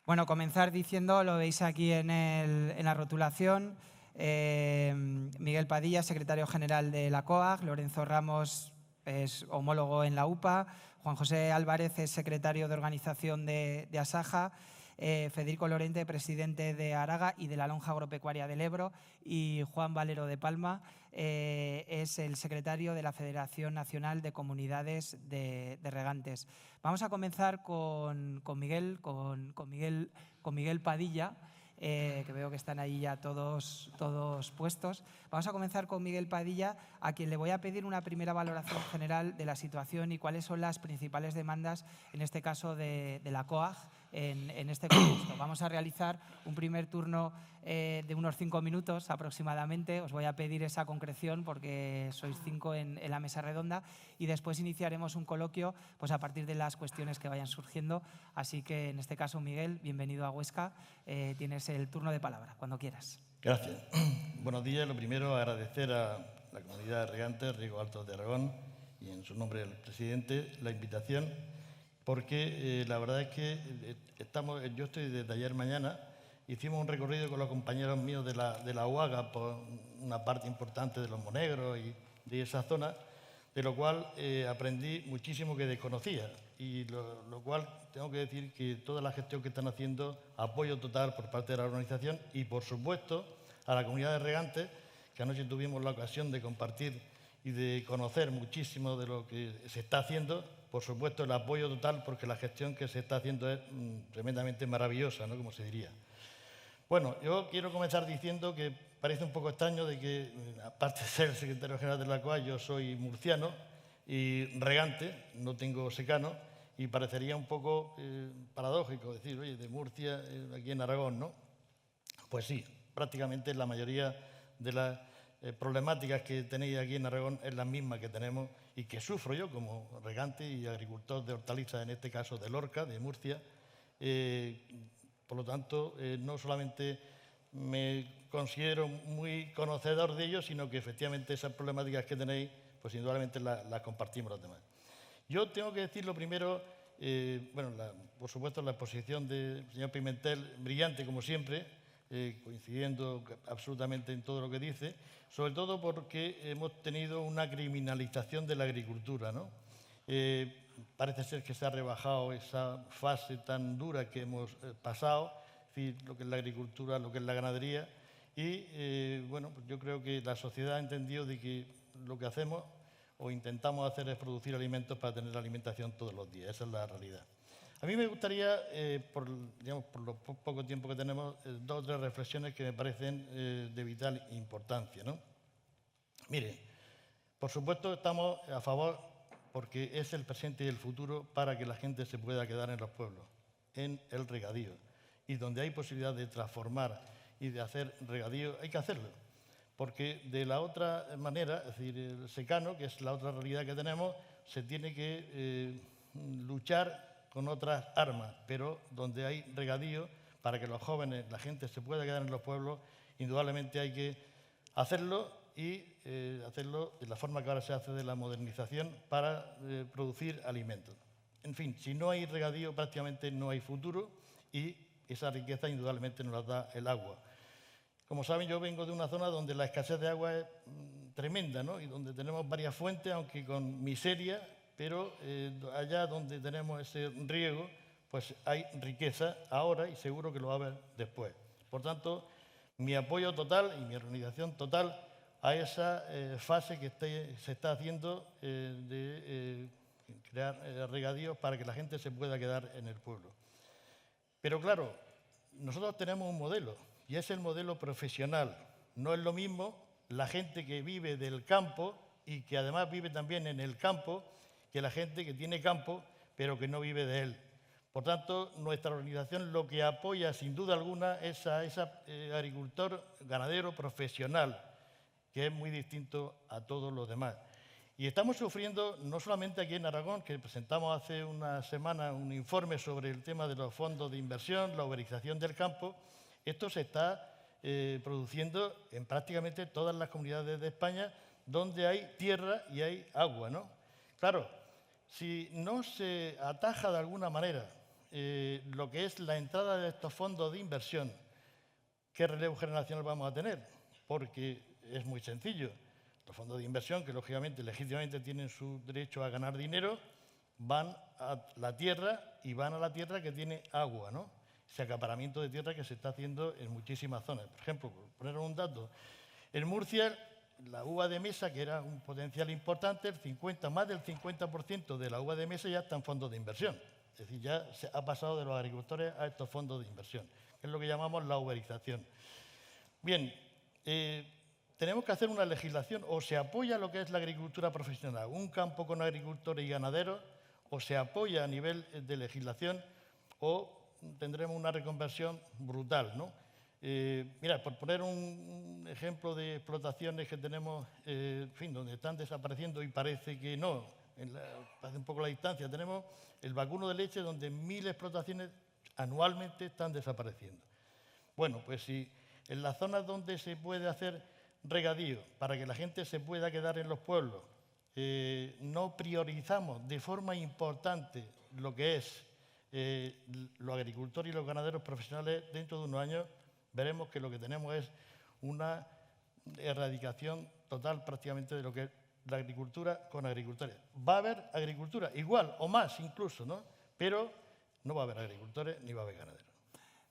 Bueno, comenzar diciendo, lo veis aquí en la rotulación, Miguel Padilla, secretario general de la COAG, Lorenzo Ramos es homólogo en la UPA, Juan José Álvarez es secretario de organización de Asaja, Federico Lorente, presidente de Araga y de la Lonja Agropecuaria del Ebro, y Juan Valero de Palma es el secretario de la Federación Nacional de Comunidades de Regantes. Vamos a comenzar con Miguel Padilla, que veo que están ahí ya todos puestos. Vamos a comenzar con Miguel Padilla, a quien le voy a pedir una primera valoración general de la situación y cuáles son las principales demandas, en este caso de la COAG, en este contexto. Vamos a realizar un primer turno de unos 5 minutos aproximadamente. Os voy a pedir esa concreción porque sois 5 en la mesa redonda y después iniciaremos un coloquio pues a partir de las cuestiones que vayan surgiendo. Así que, en este caso, Miguel, bienvenido a Huesca. Tienes el turno de palabra, cuando quieras. Gracias. Buenos días. Lo primero, agradecer a la comunidad de regantes, Riego Alto de Aragón, y en su nombre el presidente, la invitación, porque la verdad es que yo estoy desde ayer mañana, hicimos un recorrido con los compañeros míos de la UAGA por una parte importante de los Monegros y de esa zona, de lo cual aprendí muchísimo que desconocía, y lo cual tengo que decir que toda la gestión que están haciendo, apoyo total por parte de la organización y, por supuesto, a la comunidad de regantes, que anoche tuvimos la ocasión de compartir y de conocer muchísimo de lo que se está haciendo. Por supuesto, el apoyo total, porque la gestión que se está haciendo es tremendamente maravillosa, ¿no?, como se diría. Bueno, yo quiero comenzar diciendo que parece un poco extraño de que, aparte de ser el secretario general de la COAG, yo soy murciano y regante, no tengo secano, y parecería un poco paradójico decir, oye, de Murcia, aquí en Aragón, ¿no? Pues sí, prácticamente la mayoría de las problemáticas que tenéis aquí en Aragón es la misma que tenemos y que sufro yo como regante y agricultor de hortalizas, en este caso de Lorca, de Murcia. Por lo tanto, no solamente me considero muy conocedor de ellos, sino que efectivamente esas problemáticas que tenéis, pues indudablemente las compartimos los demás. Yo tengo que decir lo primero, por supuesto la exposición del señor Pimentel, brillante como siempre, coincidiendo absolutamente en todo lo que dice, sobre todo porque hemos tenido una criminalización de la agricultura, ¿no? Parece ser que se ha rebajado esa fase tan dura que hemos pasado, es decir, lo que es la agricultura, lo que es la ganadería, y pues yo creo que la sociedad ha entendido de que lo que hacemos o intentamos hacer es producir alimentos para tener alimentación todos los días. Esa es la realidad. A mí me gustaría, por lo poco tiempo que tenemos, 2 o 3 reflexiones que me parecen de vital importancia, ¿no? Mire, por supuesto estamos a favor, porque es el presente y el futuro, para que la gente se pueda quedar en los pueblos, en el regadío. Y donde hay posibilidad de transformar y de hacer regadío, hay que hacerlo. Porque de la otra manera, es decir, el secano, que es la otra realidad que tenemos, se tiene que luchar con otras armas, pero donde hay regadío, para que los jóvenes, la gente se pueda quedar en los pueblos, indudablemente hay que hacerlo, y hacerlo de la forma que ahora se hace, de la modernización, para producir alimentos. En fin, si no hay regadío, prácticamente no hay futuro, y esa riqueza indudablemente nos la da el agua. Como saben, yo vengo de una zona donde la escasez de agua es tremenda, ¿no? Y donde tenemos varias fuentes, aunque con miseria, pero allá donde tenemos ese riego, pues hay riqueza ahora y seguro que lo va a haber después. Por tanto, mi apoyo total y mi organización total a esa fase que se está haciendo de crear regadíos para que la gente se pueda quedar en el pueblo. Pero claro, nosotros tenemos un modelo, y es el modelo profesional. No es lo mismo la gente que vive del campo y que además vive también en el campo, que la gente que tiene campo pero que no vive de él. Por tanto, nuestra organización lo que apoya sin duda alguna es a ese agricultor ganadero profesional, que es muy distinto a todos los demás. Y estamos sufriendo, no solamente aquí en Aragón, que presentamos hace una semana un informe sobre el tema de los fondos de inversión, la uberización del campo. Esto se está produciendo en prácticamente todas las comunidades de España donde hay tierra y hay agua, ¿no? Claro, si no se ataja de alguna manera lo que es la entrada de estos fondos de inversión, ¿qué relevo generacional vamos a tener? Porque es muy sencillo. Los fondos de inversión, que lógicamente, legítimamente tienen su derecho a ganar dinero, van a la tierra y van a la tierra que tiene agua, ¿no? Ese acaparamiento de tierra que se está haciendo en muchísimas zonas. Por ejemplo, por poner un dato, en Murcia, la uva de mesa, que era un potencial importante, más del 50% de la uva de mesa ya está en fondos de inversión. Es decir, ya se ha pasado de los agricultores a estos fondos de inversión, que es lo que llamamos la uberización. Bien, tenemos que hacer una legislación, o se apoya lo que es la agricultura profesional, un campo con agricultores y ganaderos, o se apoya a nivel de legislación, o tendremos una reconversión brutal, ¿no? Mira, por poner un ejemplo de explotaciones que tenemos, en fin, donde están desapareciendo y parece que no, hace un poco la distancia, tenemos el vacuno de leche donde 1000 explotaciones anualmente están desapareciendo. Bueno, pues si en las zonas donde se puede hacer regadío para que la gente se pueda quedar en los pueblos, no priorizamos de forma importante lo que es los agricultores y los ganaderos profesionales, dentro de unos años veremos que lo que tenemos es una erradicación total prácticamente de lo que es la agricultura con agricultores. Va a haber agricultura, igual o más incluso, ¿no? Pero no va a haber agricultores ni va a haber ganaderos.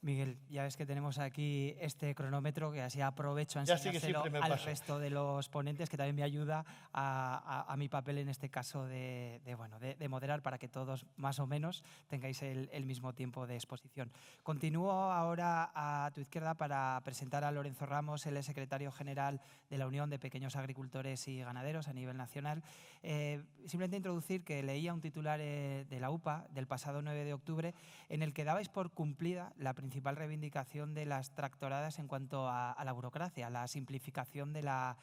Miguel, ya ves que tenemos aquí este cronómetro que así aprovecho a enseñárselo al resto de los ponentes, que también me ayuda a mi papel en este caso de moderar para que todos más o menos tengáis el mismo tiempo de exposición. Continúo ahora a tu izquierda para presentar a Lorenzo Ramos, el secretario general de la Unión de Pequeños Agricultores y Ganaderos a nivel nacional. Simplemente introducir que leía un titular de la UPA del pasado 9 de octubre en el que dabais por cumplida la principal reivindicación de las tractoradas en cuanto a la burocracia, la simplificación de la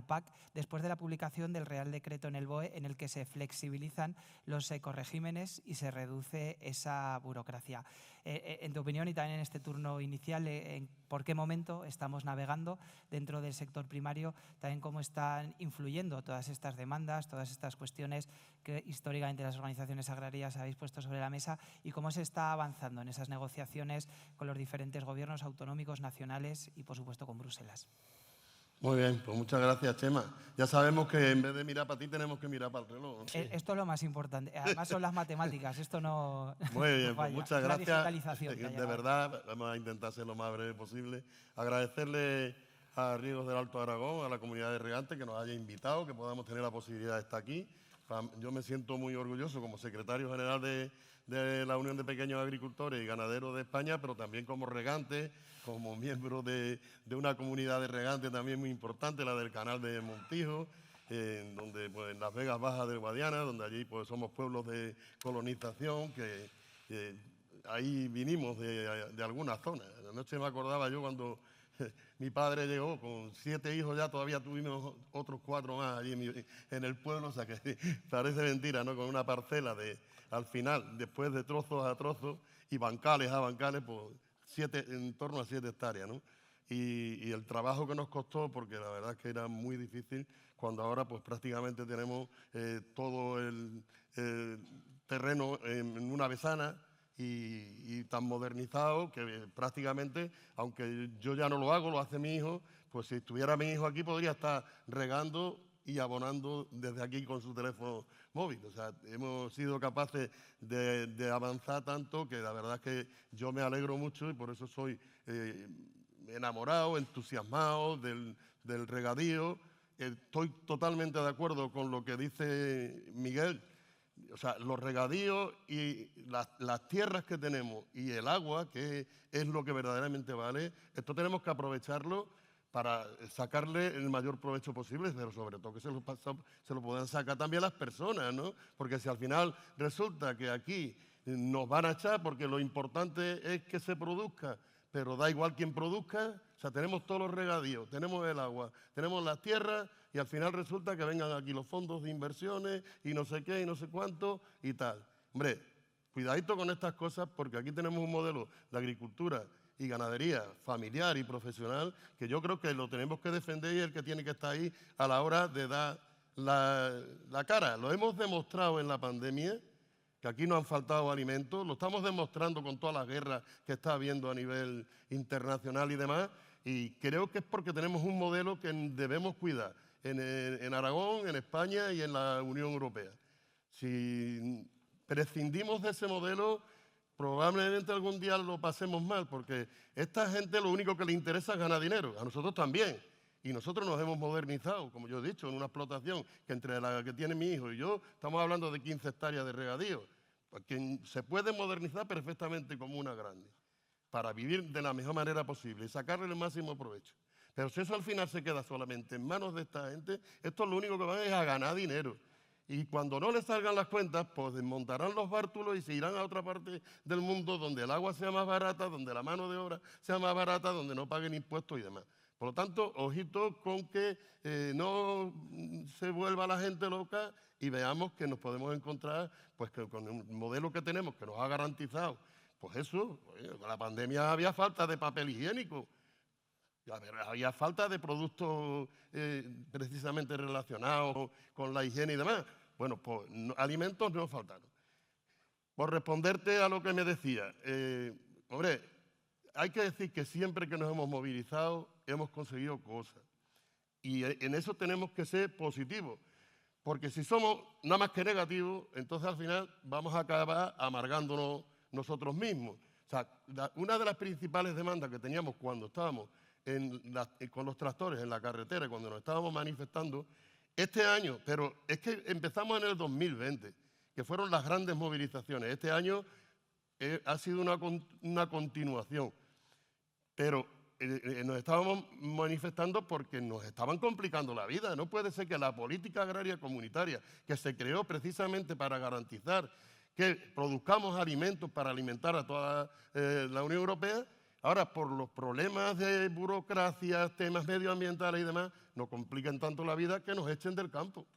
PAC, después de la publicación del Real Decreto en el BOE en el que se flexibilizan los ecoregímenes y se reduce esa burocracia. En tu opinión, y también en este turno inicial, ¿en por qué momento estamos navegando dentro del sector primario? También cómo están influyendo todas estas demandas, todas estas cuestiones que históricamente las organizaciones agrarias habéis puesto sobre la mesa, y cómo se está avanzando en esas negociaciones con los diferentes gobiernos autonómicos, nacionales y, por supuesto, con Bruselas. Muy bien, pues muchas gracias, Chema. Ya sabemos que en vez de mirar para ti tenemos que mirar para el reloj. Sí. Esto es lo más importante. Además son las matemáticas, esto no... Muy bien, no pues muchas la gracias. digitalización De verdad, vamos a intentar ser lo más breve posible. Agradecerle a Riegos del Alto Aragón, a la comunidad de regantes, que nos haya invitado, que podamos tener la posibilidad de estar aquí. Yo me siento muy orgulloso como secretario general de la Unión de Pequeños Agricultores y Ganaderos de España, pero también como regante, como miembro de una comunidad de regantes también muy importante, la del Canal de Montijo, donde pues, en las Vegas Bajas del Guadiana, donde allí pues, somos pueblos de colonización, que ahí vinimos de algunas zonas. Anoche me acordaba yo cuando mi padre llegó con 7 hijos, ya todavía tuvimos otros 4 más allí en el pueblo, o sea que parece mentira, ¿no? Con una parcela al final, después de trozos a trozos y bancales a bancales, pues en torno a 7 hectáreas, ¿no? Y el trabajo que nos costó, porque la verdad es que era muy difícil, cuando ahora pues prácticamente tenemos todo el terreno en una besana, y tan modernizado que prácticamente, aunque yo ya no lo hago, lo hace mi hijo, pues si estuviera mi hijo aquí podría estar regando y abonando desde aquí con su teléfono móvil. O sea, hemos sido capaces de avanzar tanto que la verdad es que yo me alegro mucho y por eso soy enamorado, entusiasmado del regadío. Estoy totalmente de acuerdo con lo que dice Miguel. O sea, los regadíos y las tierras que tenemos y el agua, que es lo que verdaderamente vale, esto tenemos que aprovecharlo para sacarle el mayor provecho posible, pero sobre todo que se lo puedan sacar también las personas, ¿no? Porque si al final resulta que aquí nos van a echar porque lo importante es que se produzca, pero da igual quién produzca, o sea, tenemos todos los regadíos, tenemos el agua, tenemos las tierras y al final resulta que vengan aquí los fondos de inversiones y no sé qué y no sé cuánto y tal. Hombre, cuidadito con estas cosas porque aquí tenemos un modelo de agricultura y ganadería familiar y profesional que yo creo que lo tenemos que defender y el que tiene que estar ahí a la hora de dar la cara. Lo hemos demostrado en la pandemia que aquí no han faltado alimentos, lo estamos demostrando con todas las guerras que está habiendo a nivel internacional y demás, y creo que es porque tenemos un modelo que debemos cuidar en Aragón, en España y en la Unión Europea. Si prescindimos de ese modelo, probablemente algún día lo pasemos mal, porque esta gente lo único que le interesa es ganar dinero, a nosotros también. Y nosotros nos hemos modernizado, como yo he dicho, en una explotación que entre la que tiene mi hijo y yo, estamos hablando de 15 hectáreas de regadío, que se puede modernizar perfectamente como una grande, para vivir de la mejor manera posible y sacarle el máximo provecho. Pero si eso al final se queda solamente en manos de esta gente, esto lo único que van es a ganar dinero. Y cuando no les salgan las cuentas, pues desmontarán los bártulos y se irán a otra parte del mundo donde el agua sea más barata, donde la mano de obra sea más barata, donde no paguen impuestos y demás. Por lo tanto, ojito con que no se vuelva la gente loca y veamos que nos podemos encontrar pues, que con un modelo que tenemos que nos ha garantizado. Pues eso, con la pandemia había falta de papel higiénico, había falta de productos precisamente relacionados con la higiene y demás. Bueno, pues alimentos no faltaron. Por responderte a lo que me decía, hombre, hay que decir que siempre que nos hemos movilizado hemos conseguido cosas. Y en eso tenemos que ser positivos. Porque si somos nada más que negativos, entonces al final vamos a acabar amargándonos nosotros mismos. O sea, una de las principales demandas que teníamos cuando estábamos con los tractores en la carretera, cuando nos estábamos manifestando, este año, pero es que empezamos en el 2020, que fueron las grandes movilizaciones. Este año ha sido una continuación. Pero nos estábamos manifestando porque nos estaban complicando la vida. No puede ser que la política agraria comunitaria, que se creó precisamente para garantizar que produzcamos alimentos para alimentar a toda la Unión Europea, ahora por los problemas de burocracia, temas medioambientales y demás, nos complican tanto la vida que nos echen del campo.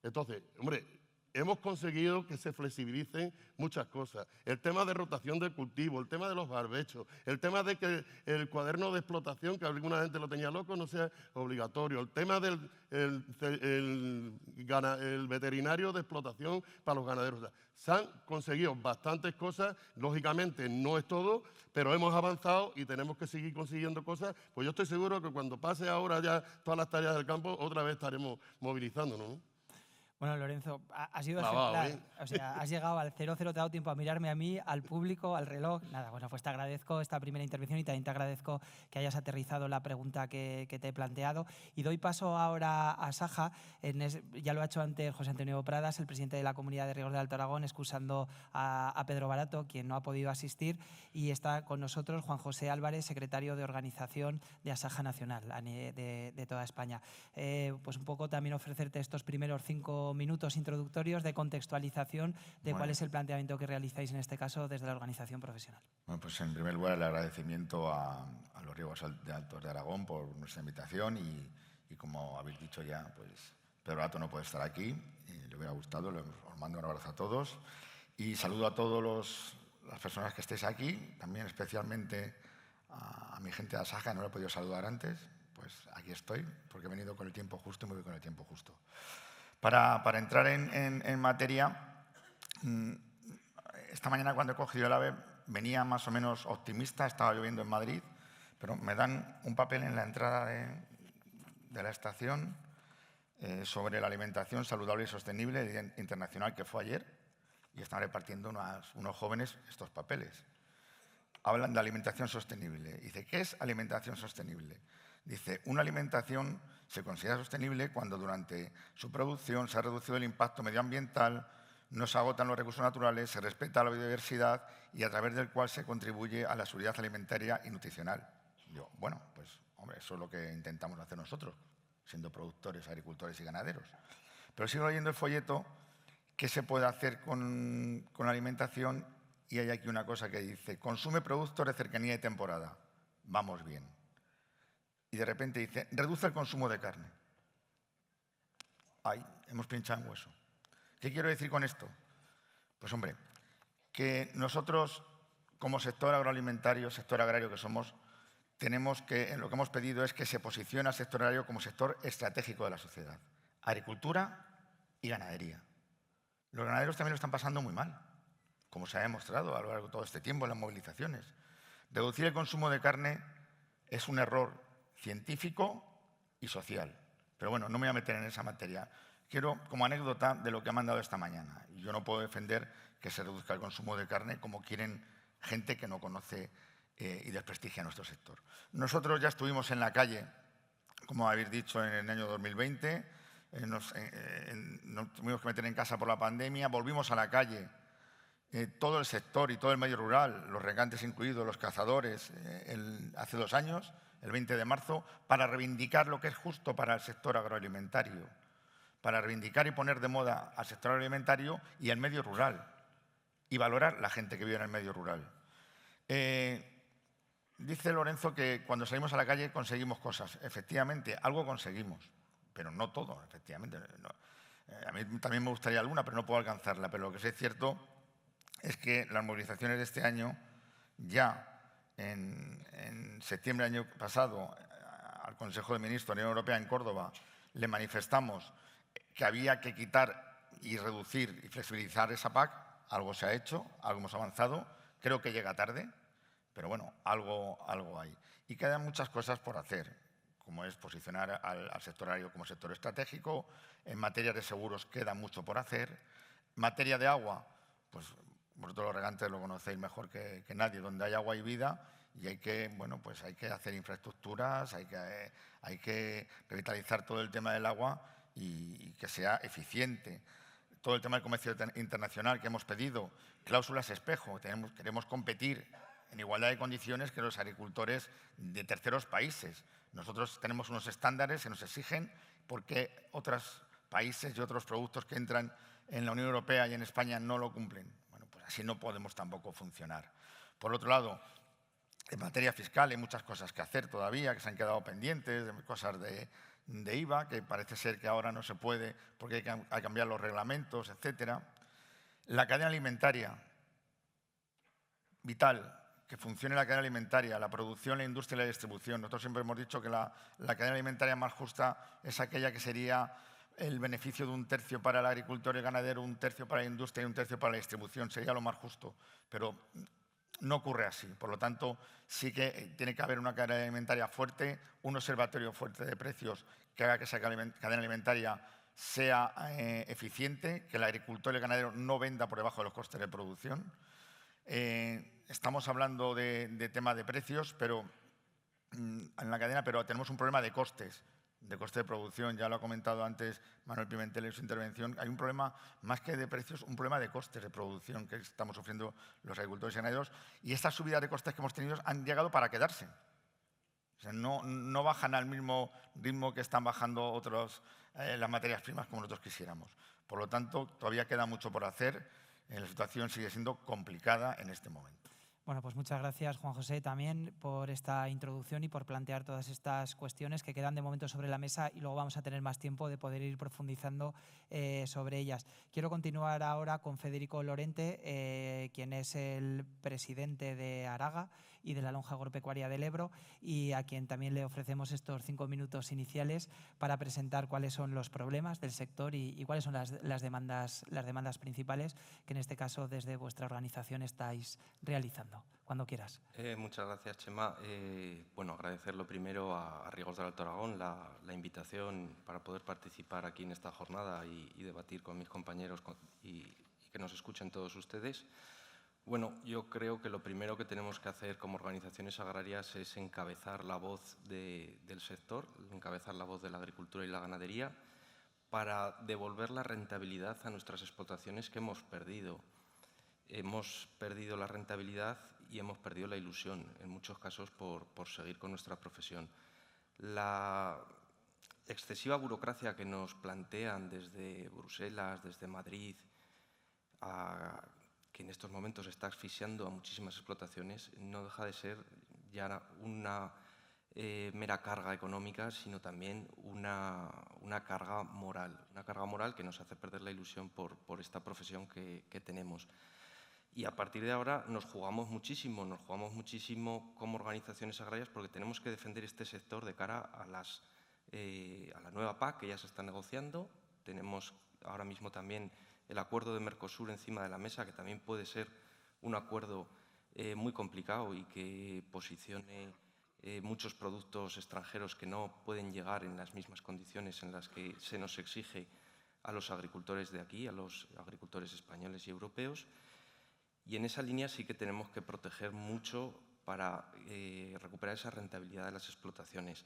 Entonces, hombre, hemos conseguido que se flexibilicen muchas cosas. El tema de rotación de cultivo, el tema de los barbechos, el tema de que el cuaderno de explotación, que alguna gente lo tenía loco, no sea obligatorio. El tema del veterinario de explotación para los ganaderos. O sea, se han conseguido bastantes cosas. Lógicamente no es todo, pero hemos avanzado y tenemos que seguir consiguiendo cosas. Pues yo estoy seguro que cuando pase ahora ya todas las tareas del campo, otra vez estaremos movilizándonos, ¿no? Bueno, Lorenzo, has sido ejemplar. O sea, has llegado al 00, te ha dado tiempo a mirarme a mí, al público, al reloj. Nada, bueno, pues te agradezco esta primera intervención y también te agradezco que hayas aterrizado la pregunta que te he planteado. Y doy paso ahora a Saja. Ya lo ha hecho antes José Antonio Pradas, el presidente de la Comunidad de Riegos de Alto Aragón, excusando a Pedro Barato, quien no ha podido asistir. Y está con nosotros Juan José Álvarez, secretario de Organización de Asaja Nacional de toda España. Pues un poco también ofrecerte estos primeros 5 minutos introductorios de contextualización de cuál es el planteamiento que realizáis en este caso desde la organización profesional. Bueno, pues en primer lugar el agradecimiento a los Riegos de Altos de Aragón por nuestra invitación y como habéis dicho ya, pues Pedro Barato no puede estar aquí, le hubiera gustado, os mando un abrazo a todos y saludo a todas las personas que estéis aquí, también especialmente a mi gente de Asaja, no lo he podido saludar antes, pues aquí estoy porque he venido con el tiempo justo y me voy con el tiempo justo. Para entrar en materia, esta mañana cuando he cogido el AVE venía más o menos optimista, estaba lloviendo en Madrid, pero me dan un papel en la entrada de la estación sobre la alimentación saludable y sostenible, el Día Internacional que fue ayer, y están repartiendo unos jóvenes estos papeles. Hablan de alimentación sostenible. Dice, ¿qué es alimentación sostenible? Dice, una alimentación se considera sostenible cuando durante su producción se ha reducido el impacto medioambiental, no se agotan los recursos naturales, se respeta la biodiversidad y a través del cual se contribuye a la seguridad alimentaria y nutricional. Yo, bueno, pues hombre, eso es lo que intentamos hacer nosotros, siendo productores, agricultores y ganaderos. Pero sigo leyendo el folleto, ¿qué se puede hacer con la alimentación? Y hay aquí una cosa que dice, consume productos de cercanía y temporada. Vamos bien. Y de repente dice, reduce el consumo de carne. Ay, hemos pinchado en hueso. ¿Qué quiero decir con esto? Pues hombre, que nosotros como sector agroalimentario, sector agrario que somos, tenemos que, lo que hemos pedido es que se posicione al sector agrario como sector estratégico de la sociedad. Agricultura y ganadería. Los ganaderos también lo están pasando muy mal. como se ha demostrado a lo largo de todo este tiempo en las movilizaciones. Reducir el consumo de carne es un error científico y social. Pero bueno, no me voy a meter en esa materia. Quiero, como anécdota de lo que ha mandado esta mañana, yo no puedo defender que se reduzca el consumo de carne como quieren gente que no conoce y desprestigia nuestro sector. Nosotros ya estuvimos en la calle, como habéis dicho, en el año 2020, nos tuvimos que meter en casa por la pandemia, volvimos a la calle, todo el sector y todo el medio rural, los regantes incluidos, los cazadores, hace 2 años, el 20 de marzo, para reivindicar lo que es justo para el sector agroalimentario, para reivindicar y poner de moda al sector agroalimentario y al medio rural, y valorar la gente que vive en el medio rural. Dice Lorenzo que cuando salimos a la calle conseguimos cosas. Efectivamente, algo conseguimos, pero no todo, efectivamente. No. A mí también me gustaría alguna, pero no puedo alcanzarla. Pero lo que sí es cierto es que las movilizaciones de este año, ya en septiembre del año pasado, al Consejo de Ministros de la Unión Europea en Córdoba, le manifestamos que había que quitar y reducir y flexibilizar esa PAC. Algo se ha hecho, algo hemos avanzado. Creo que llega tarde, pero bueno, algo hay. Y quedan muchas cosas por hacer, como es posicionar al sector agrario como sector estratégico. En materia de seguros queda mucho por hacer. En materia de agua, pues vosotros los regantes lo conocéis mejor que nadie. Donde hay agua hay vida y hay que hacer infraestructuras, hay que revitalizar todo el tema del agua y que sea eficiente. Todo el tema del comercio internacional que hemos pedido, cláusulas espejo, queremos competir en igualdad de condiciones que los agricultores de terceros países. Nosotros tenemos unos estándares que nos exigen porque otros países y otros productos que entran en la Unión Europea y en España no lo cumplen. Bueno, pues así no podemos tampoco funcionar. Por otro lado, en materia fiscal hay muchas cosas que hacer todavía, que se han quedado pendientes, cosas de IVA, que parece ser que ahora no se puede porque hay que cambiar los reglamentos, etc. La cadena alimentaria, vital, que funcione la cadena alimentaria, la producción, la industria y la distribución. Nosotros siempre hemos dicho que la cadena alimentaria más justa es aquella que sería el beneficio de 1/3 para el agricultor y el ganadero, 1/3 para la industria y 1/3 para la distribución. Sería lo más justo, pero no ocurre así. Por lo tanto, sí que tiene que haber una cadena alimentaria fuerte, un observatorio fuerte de precios que haga que esa cadena alimentaria sea eficiente, que el agricultor y el ganadero no venda por debajo de los costes de producción. Estamos hablando de tema de precios, pero en la cadena, pero tenemos un problema de costes de producción. Ya lo ha comentado antes Manuel Pimentel en su intervención. Hay un problema, más que de precios, un problema de costes de producción que estamos sufriendo los agricultores y ganaderos. Y estas subidas de costes que hemos tenido han llegado para quedarse. O sea, no bajan al mismo ritmo que están bajando las materias primas como nosotros quisiéramos. Por lo tanto, todavía queda mucho por hacer. La situación sigue siendo complicada en este momento. Bueno, pues muchas gracias, Juan José, también por esta introducción y por plantear todas estas cuestiones que quedan de momento sobre la mesa y luego vamos a tener más tiempo de poder ir profundizando sobre ellas. Quiero continuar ahora con Federico Lorente, quien es el presidente de Araga y de la Lonja Agropecuaria del Ebro, y a quien también le ofrecemos estos 5 minutos iniciales para presentar cuáles son los problemas del sector y cuáles son las demandas principales que en este caso desde vuestra organización estáis realizando. Cuando quieras. Muchas gracias, Chema. Bueno, agradecer lo primero a Rigos del Alto Aragón la invitación para poder participar aquí en esta jornada y debatir con mis compañeros y que nos escuchen todos ustedes. Bueno, yo creo que lo primero que tenemos que hacer como organizaciones agrarias es encabezar la voz del sector, encabezar la voz de la agricultura y la ganadería para devolver la rentabilidad a nuestras explotaciones que hemos perdido. Hemos perdido la rentabilidad y hemos perdido la ilusión, en muchos casos, por seguir con nuestra profesión. La excesiva burocracia que nos plantean desde Bruselas, desde Madrid, que en estos momentos está asfixiando a muchísimas explotaciones, no deja de ser ya una mera carga económica, sino también una carga moral que nos hace perder la ilusión por esta profesión que tenemos. Y a partir de ahora nos jugamos muchísimo como organizaciones agrarias porque tenemos que defender este sector de cara a la nueva PAC que ya se está negociando. Tenemos ahora mismo también el acuerdo de Mercosur encima de la mesa, que también puede ser un acuerdo muy complicado y que posicione muchos productos extranjeros que no pueden llegar en las mismas condiciones en las que se nos exige a los agricultores de aquí, a los agricultores españoles y europeos. Y en esa línea sí que tenemos que proteger mucho para recuperar esa rentabilidad de las explotaciones.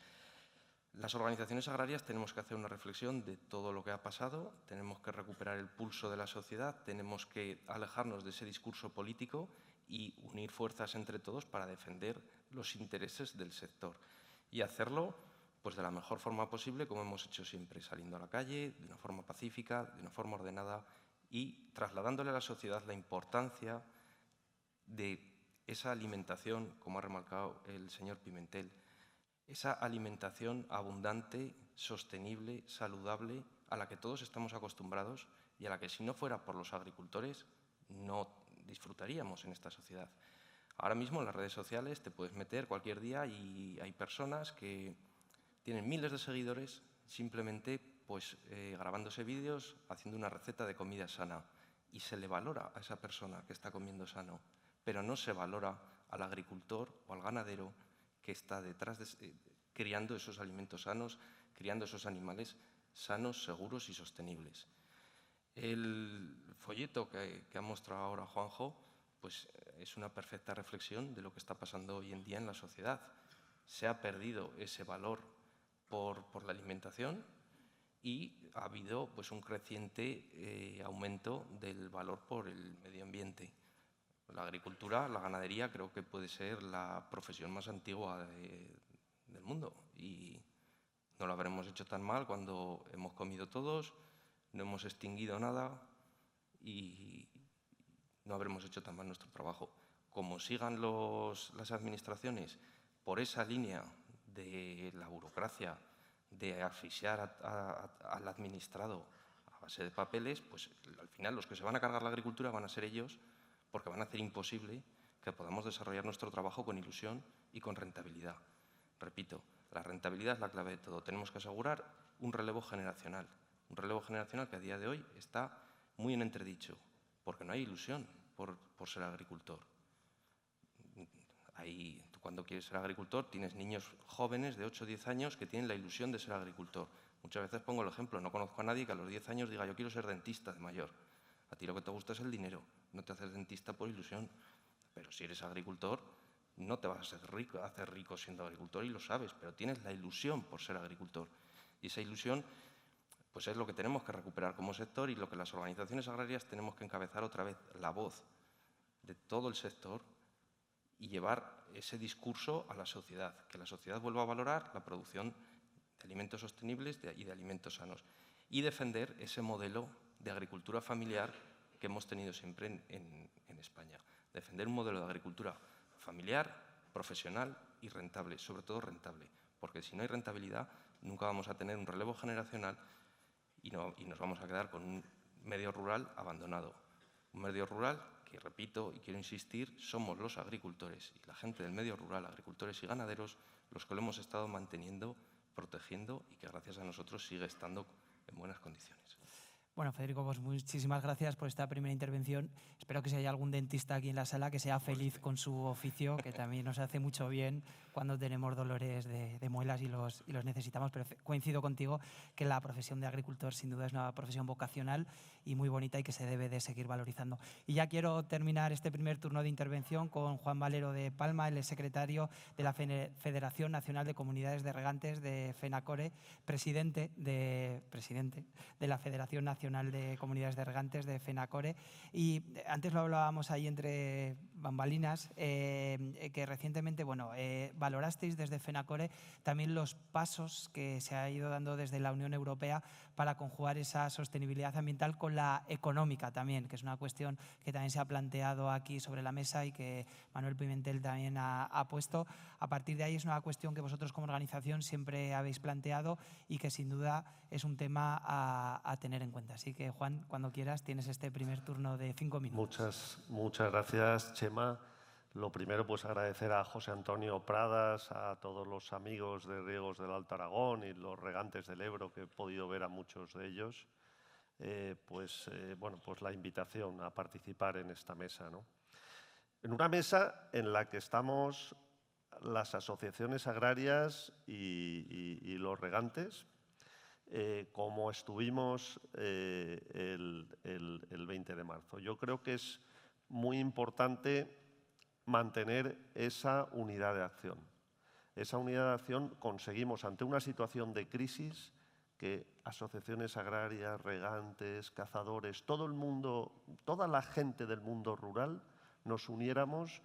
Las organizaciones agrarias tenemos que hacer una reflexión de todo lo que ha pasado, tenemos que recuperar el pulso de la sociedad, tenemos que alejarnos de ese discurso político y unir fuerzas entre todos para defender los intereses del sector. Y hacerlo pues, de la mejor forma posible, como hemos hecho siempre, saliendo a la calle, de una forma pacífica, de una forma ordenada y trasladándole a la sociedad la importancia de esa alimentación, como ha remarcado el señor Pimentel, esa alimentación abundante, sostenible, saludable, a la que todos estamos acostumbrados y a la que si no fuera por los agricultores no disfrutaríamos en esta sociedad. Ahora mismo en las redes sociales te puedes meter cualquier día y hay personas que tienen miles de seguidores simplemente pues, grabándose vídeos, haciendo una receta de comida sana y se le valora a esa persona que está comiendo sano, pero no se valora al agricultor o al ganadero que está detrás criando esos alimentos sanos, criando esos animales sanos, seguros y sostenibles. El folleto que ha mostrado ahora Juanjo pues, es una perfecta reflexión de lo que está pasando hoy en día en la sociedad. Se ha perdido ese valor por la alimentación y ha habido pues, un creciente aumento del valor por el medio ambiente. La agricultura, la ganadería, creo que puede ser la profesión más antigua del mundo y no lo habremos hecho tan mal cuando hemos comido todos, no hemos extinguido nada y no habremos hecho tan mal nuestro trabajo. Como sigan las administraciones por esa línea de la burocracia, de asfixiar al administrado a base de papeles, pues al final los que se van a cargar la agricultura van a ser ellos, porque van a hacer imposible que podamos desarrollar nuestro trabajo con ilusión y con rentabilidad. Repito, la rentabilidad es la clave de todo. Tenemos que asegurar un relevo generacional que a día de hoy está muy en entredicho, porque no hay ilusión por ser agricultor. Tú cuando quieres ser agricultor tienes niños jóvenes de 8 o 10 años que tienen la ilusión de ser agricultor. Muchas veces pongo el ejemplo, no conozco a nadie que a los 10 años diga yo quiero ser dentista de mayor. A ti lo que te gusta es el dinero, no te haces dentista por ilusión. Pero si eres agricultor, no te vas a hacer rico siendo agricultor y lo sabes, pero tienes la ilusión por ser agricultor. Y esa ilusión pues es lo que tenemos que recuperar como sector y lo que las organizaciones agrarias tenemos que encabezar otra vez, la voz de todo el sector y llevar ese discurso a la sociedad, que la sociedad vuelva a valorar la producción de alimentos sostenibles y de alimentos sanos y defender ese modelo de agricultura familiar que hemos tenido siempre en España. Defender un modelo de agricultura familiar, profesional y rentable, sobre todo rentable, porque si no hay rentabilidad nunca vamos a tener un relevo generacional y nos vamos a quedar con un medio rural abandonado. Un medio rural que, repito y quiero insistir, somos los agricultores y la gente del medio rural, agricultores y ganaderos, los que lo hemos estado manteniendo, protegiendo y que gracias a nosotros sigue estando en buenas condiciones. Bueno, Federico, pues muchísimas gracias por esta primera intervención. Espero que si hay algún dentista aquí en la sala que sea feliz con su oficio, que también nos hace mucho bien cuando tenemos dolores de muelas y los necesitamos. Pero coincido contigo que la profesión de agricultor sin duda es una profesión vocacional y muy bonita y que se debe de seguir valorizando. Y ya quiero terminar este primer turno de intervención con Juan Valero de Palma, el secretario de la Federación Nacional de Comunidades de Regantes de FENACORE, presidente de la Federación Nacional de Comunidades de Regantes de FENACORE. Y antes lo hablábamos ahí entre bambalinas, que recientemente valorasteis desde FENACORE también los pasos que se ha ido dando desde la Unión Europea para conjugar esa sostenibilidad ambiental con la económica también, que es una cuestión que también se ha planteado aquí sobre la mesa y que Manuel Pimentel también ha puesto. A partir de ahí es una cuestión que vosotros como organización siempre habéis planteado y que sin duda es un tema a tener en cuenta. Así que, Juan, cuando quieras, tienes este primer turno de 5 minutos. Muchas gracias, Chema. Lo primero, pues agradecer a José Antonio Pradas, a todos los amigos de Riegos del Alto Aragón y los regantes del Ebro, que he podido ver a muchos de ellos. pues la invitación a participar en esta mesa, ¿no? En una mesa en la que estamos las asociaciones agrarias y los regantes, como estuvimos el 20 de marzo. Yo creo que es muy importante mantener esa unidad de acción. Esa unidad de acción conseguimos ante una situación de crisis que asociaciones agrarias, regantes, cazadores, todo el mundo, toda la gente del mundo rural nos uniéramos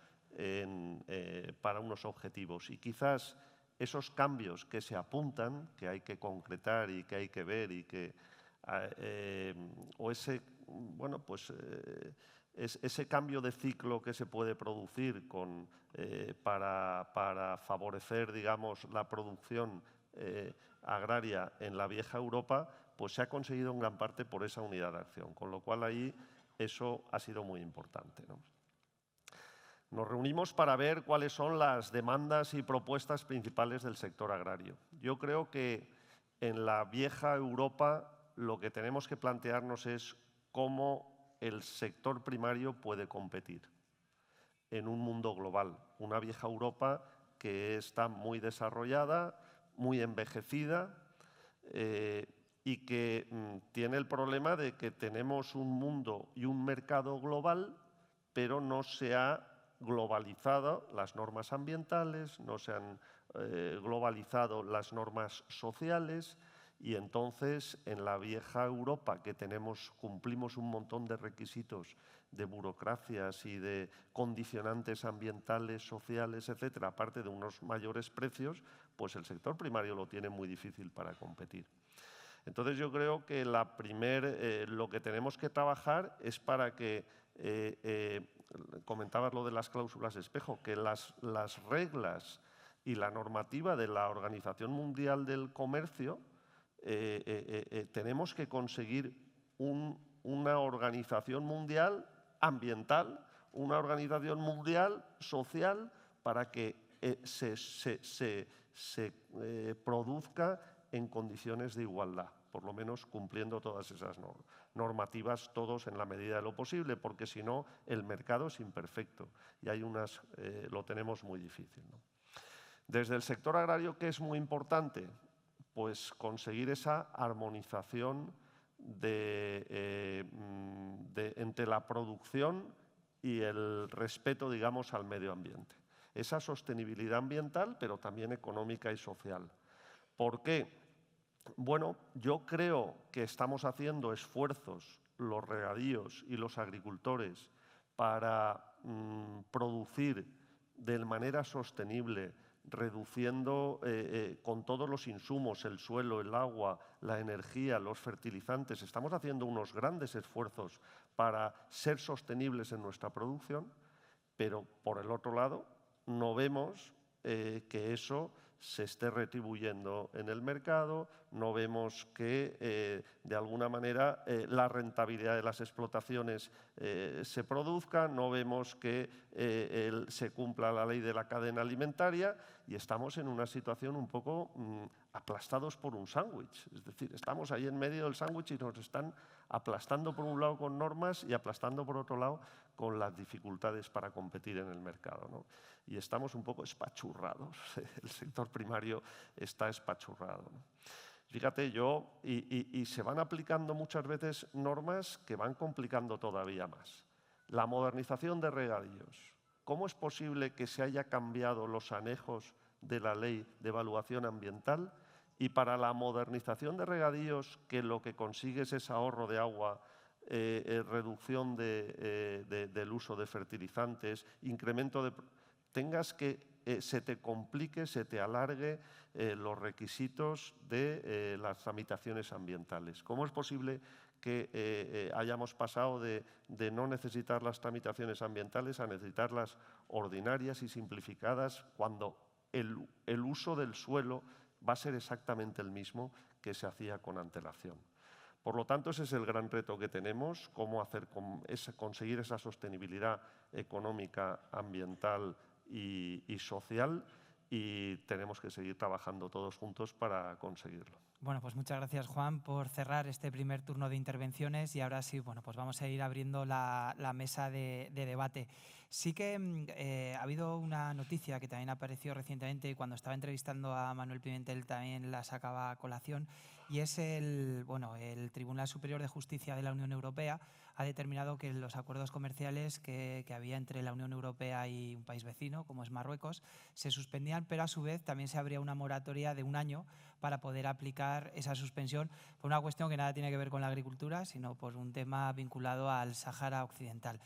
para unos objetivos. Y quizás esos cambios que se apuntan, que hay que concretar y que hay que ver y que ese cambio de ciclo que se puede producir para favorecer, digamos, la producción agraria en la vieja Europa, pues se ha conseguido en gran parte por esa unidad de acción, con lo cual ahí eso ha sido muy importante, ¿no? Nos reunimos para ver cuáles son las demandas y propuestas principales del sector agrario. Yo creo que en la vieja Europa lo que tenemos que plantearnos es cómo el sector primario puede competir en un mundo global. Una vieja Europa que está muy desarrollada, muy envejecida y que tiene el problema de que tenemos un mundo y un mercado global, pero no se ha globalizado las normas ambientales, no se han globalizado las normas sociales, y entonces en la vieja Europa que cumplimos un montón de requisitos de burocracias y de condicionantes ambientales, sociales, etcétera, aparte de unos mayores precios, pues el sector primario lo tiene muy difícil para competir. Entonces yo creo que lo que tenemos que trabajar es para que comentabas lo de las cláusulas de espejo, que las reglas y la normativa de la Organización Mundial del Comercio tenemos que conseguir una organización mundial ambiental, una organización mundial social para que se produzca en condiciones de igualdad, por lo menos cumpliendo todas esas normativas, todos en la medida de lo posible, porque si no el mercado es imperfecto y lo tenemos muy difícil, ¿no? Desde el sector agrario, ¿qué es muy importante? Pues conseguir esa armonización entre la producción y el respeto, digamos, al medio ambiente. Esa sostenibilidad ambiental, pero también económica y social. ¿Por qué? Bueno, yo creo que estamos haciendo esfuerzos, los regadíos y los agricultores, para producir de manera sostenible, reduciendo con todos los insumos, el suelo, el agua, la energía, los fertilizantes. Estamos haciendo unos grandes esfuerzos para ser sostenibles en nuestra producción, pero por el otro lado no vemos que eso se esté retribuyendo en el mercado, no vemos que de alguna manera la rentabilidad de las explotaciones se produzca, no vemos que se cumpla la ley de la cadena alimentaria y estamos en una situación un poco aplastados por un sándwich. Es decir, estamos ahí en medio del sándwich y nos están aplastando por un lado con normas y aplastando por otro lado con las dificultades para competir en el mercado, ¿no? Y estamos un poco espachurrados. El sector primario está espachurrado, ¿no? Fíjate, y se van aplicando muchas veces normas que van complicando todavía más. La modernización de regadíos. ¿Cómo es posible que se haya cambiado los anejos de la ley de evaluación ambiental y para la modernización de regadíos, que lo que consigues es ahorro de agua, reducción del uso de fertilizantes, incremento de... tengas que se te complique, se te alargue los requisitos de las tramitaciones ambientales? ¿Cómo es posible que hayamos pasado de no necesitar las tramitaciones ambientales a necesitarlas ordinarias y simplificadas cuando el uso del suelo va a ser exactamente el mismo que se hacía con antelación? Por lo tanto, ese es el gran reto que tenemos, cómo conseguir esa sostenibilidad económica, ambiental y social, y tenemos que seguir trabajando todos juntos para conseguirlo. Bueno, pues muchas gracias, Juan, por cerrar este primer turno de intervenciones y ahora sí, bueno, pues vamos a ir abriendo la mesa de debate. Sí que ha habido una noticia que también apareció recientemente y cuando estaba entrevistando a Manuel Pimentel también la sacaba a colación y es el Tribunal Superior de Justicia de la Unión Europea ha determinado que los acuerdos comerciales que había entre la Unión Europea y un país vecino, como es Marruecos, se suspendían, pero a su vez también se abría una moratoria de 1 año para poder aplicar esa suspensión por una cuestión que nada tiene que ver con la agricultura, sino por un tema vinculado al Sáhara Occidental.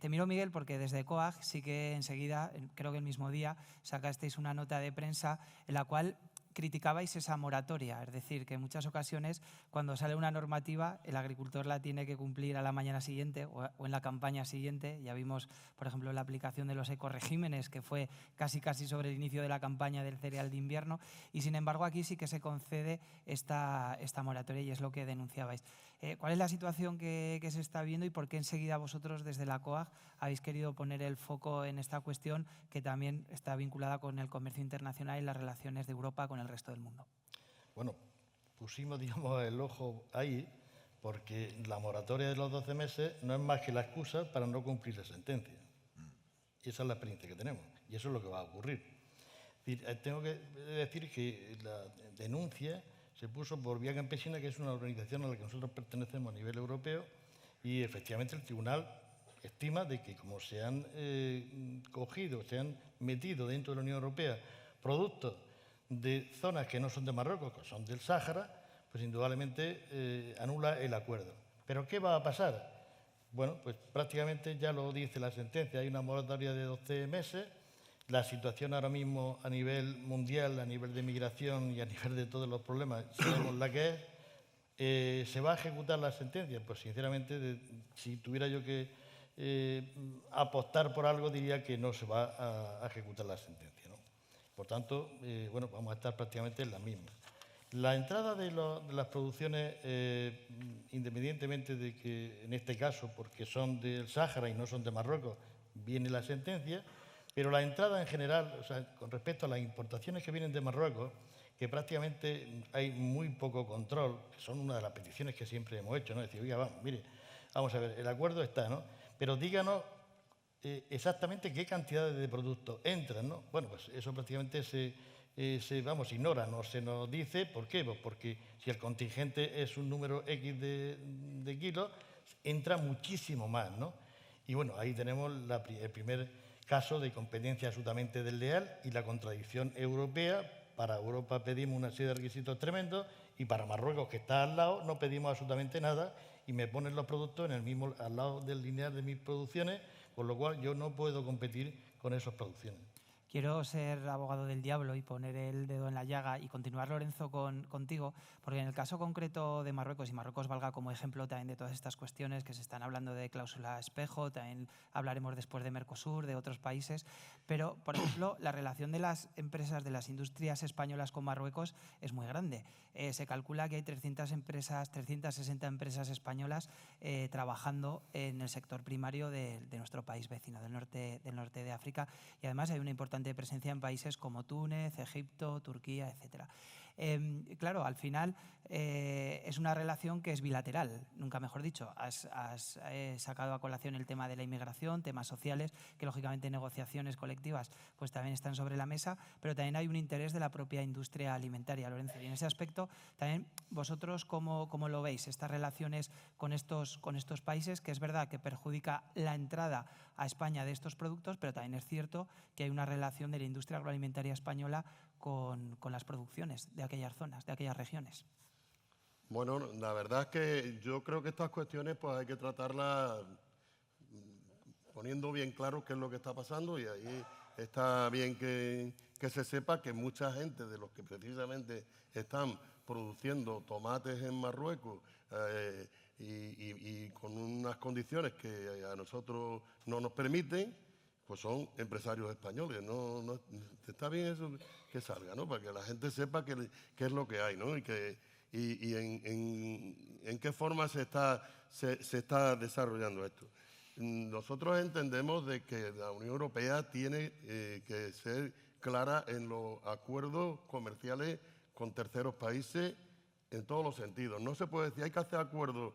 Te miro, Miguel, porque desde COAG sí que enseguida, creo que el mismo día, sacasteis una nota de prensa en la cual criticabais esa moratoria, es decir, que en muchas ocasiones cuando sale una normativa el agricultor la tiene que cumplir a la mañana siguiente o en la campaña siguiente. Ya vimos, por ejemplo, la aplicación de los ecoregímenes, que fue casi sobre el inicio de la campaña del cereal de invierno y sin embargo aquí sí que se concede esta moratoria y es lo que denunciabais. ¿Cuál es la situación que se está viendo y por qué enseguida vosotros desde la COAG habéis querido poner el foco en esta cuestión que también está vinculada con el comercio internacional y las relaciones de Europa con el resto del mundo? Bueno, pusimos, digamos, el ojo ahí porque la moratoria de los 12 meses no es más que la excusa para no cumplir la sentencia. Y esa es la experiencia que tenemos y eso es lo que va a ocurrir. Es decir, tengo que decir que la denuncia se puso por Vía Campesina, que es una organización a la que nosotros pertenecemos a nivel europeo, y efectivamente el tribunal estima de que como se han cogido, se han metido dentro de la Unión Europea productos de zonas que no son de Marruecos, que son del Sáhara, pues indudablemente anula el acuerdo. ¿Pero qué va a pasar? Bueno, pues prácticamente ya lo dice la sentencia, hay una moratoria de 12 meses. La situación ahora mismo a nivel mundial, a nivel de migración y a nivel de todos los problemas, sabemos la que es. ¿Se va a ejecutar la sentencia? Pues sinceramente, si tuviera yo que apostar por algo, diría que no se va a ejecutar la sentencia, ¿no? Por tanto, bueno, vamos a estar prácticamente en la misma. La entrada de las producciones, independientemente de que en este caso, porque son del Sáhara y no son de Marruecos, viene la sentencia, pero la entrada en general, o sea, con respecto a las importaciones que vienen de Marruecos, que prácticamente hay muy poco control, que son una de las peticiones que siempre hemos hecho, ¿no? Decir, oiga, vamos a ver, el acuerdo está, ¿no? Pero díganos exactamente qué cantidades de productos entran, ¿no? Bueno, pues eso prácticamente se ignora, no se nos dice. ¿Por qué? Pues porque si el contingente es un número X de kilos, entra muchísimo más, ¿no? Y bueno, ahí tenemos el primer caso de competencia absolutamente desleal y la contradicción europea. Para Europa pedimos una serie de requisitos tremendos y para Marruecos, que está al lado, no pedimos absolutamente nada y me ponen los productos al lado del lineal de mis producciones, con lo cual yo no puedo competir con esas producciones. Quiero ser abogado del diablo y poner el dedo en la llaga y continuar, Lorenzo, contigo, porque en el caso concreto de Marruecos, y Marruecos valga como ejemplo también de todas estas cuestiones que se están hablando de cláusula espejo, también hablaremos después de Mercosur, de otros países, pero, por ejemplo, la relación de las empresas, de las industrias españolas con Marruecos es muy grande. Se calcula que hay 360 empresas españolas trabajando en el sector primario de nuestro país vecino, del norte de África, y además hay una importante presencia en países como Túnez, Egipto, Turquía, etcétera. Claro, al final es una relación que es bilateral, nunca mejor dicho. Has sacado a colación el tema de la inmigración, temas sociales, que lógicamente negociaciones colectivas pues también están sobre la mesa, pero también hay un interés de la propia industria alimentaria, Lorenzo. Y en ese aspecto, también vosotros, ¿cómo lo veis? Estas relaciones con estos países, que es verdad que perjudica la entrada a España de estos productos, pero también es cierto que hay una relación de la industria agroalimentaria española con las producciones de aquellas zonas, de aquellas regiones. Bueno, la verdad es que yo creo que estas cuestiones pues hay que tratarlas poniendo bien claro qué es lo que está pasando, y ahí está bien que se sepa que mucha gente de los que precisamente están produciendo tomates en Marruecos y con unas condiciones que a nosotros no nos permiten, pues son empresarios españoles. No, está bien eso que salga, ¿no? Para que la gente sepa qué es lo que hay, ¿no? Y en qué forma se está desarrollando esto. Nosotros entendemos de que la Unión Europea tiene que ser clara en los acuerdos comerciales con terceros países en todos los sentidos. No se puede decir, hay que hacer acuerdos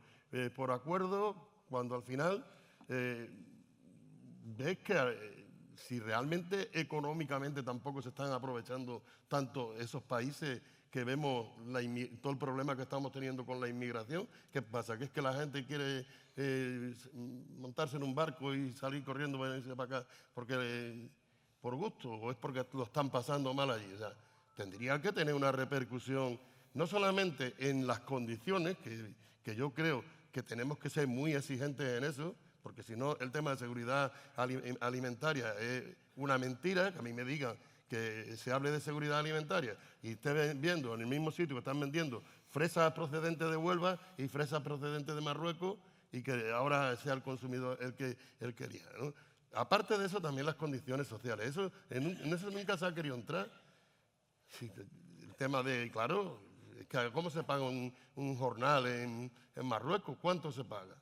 por acuerdo, cuando al final ves que si realmente económicamente tampoco se están aprovechando tanto esos países que vemos todo el problema que estamos teniendo con la inmigración. ¿Qué pasa? ¿Que es que la gente quiere montarse en un barco y salir corriendo para irse para acá por gusto, o es porque lo están pasando mal allí? O sea, tendría que tener una repercusión no solamente en las condiciones, que yo creo que tenemos que ser muy exigentes en eso, porque si no el tema de seguridad alimentaria es una mentira, que a mí me digan que se hable de seguridad alimentaria y esté viendo en el mismo sitio que están vendiendo fresas procedentes de Huelva y fresas procedentes de Marruecos, y que ahora sea el consumidor el que quería, ¿no? Aparte de eso, también las condiciones sociales. En eso nunca se ha querido entrar. Sí, el tema de, claro, ¿cómo se paga un jornal en Marruecos? ¿Cuánto se paga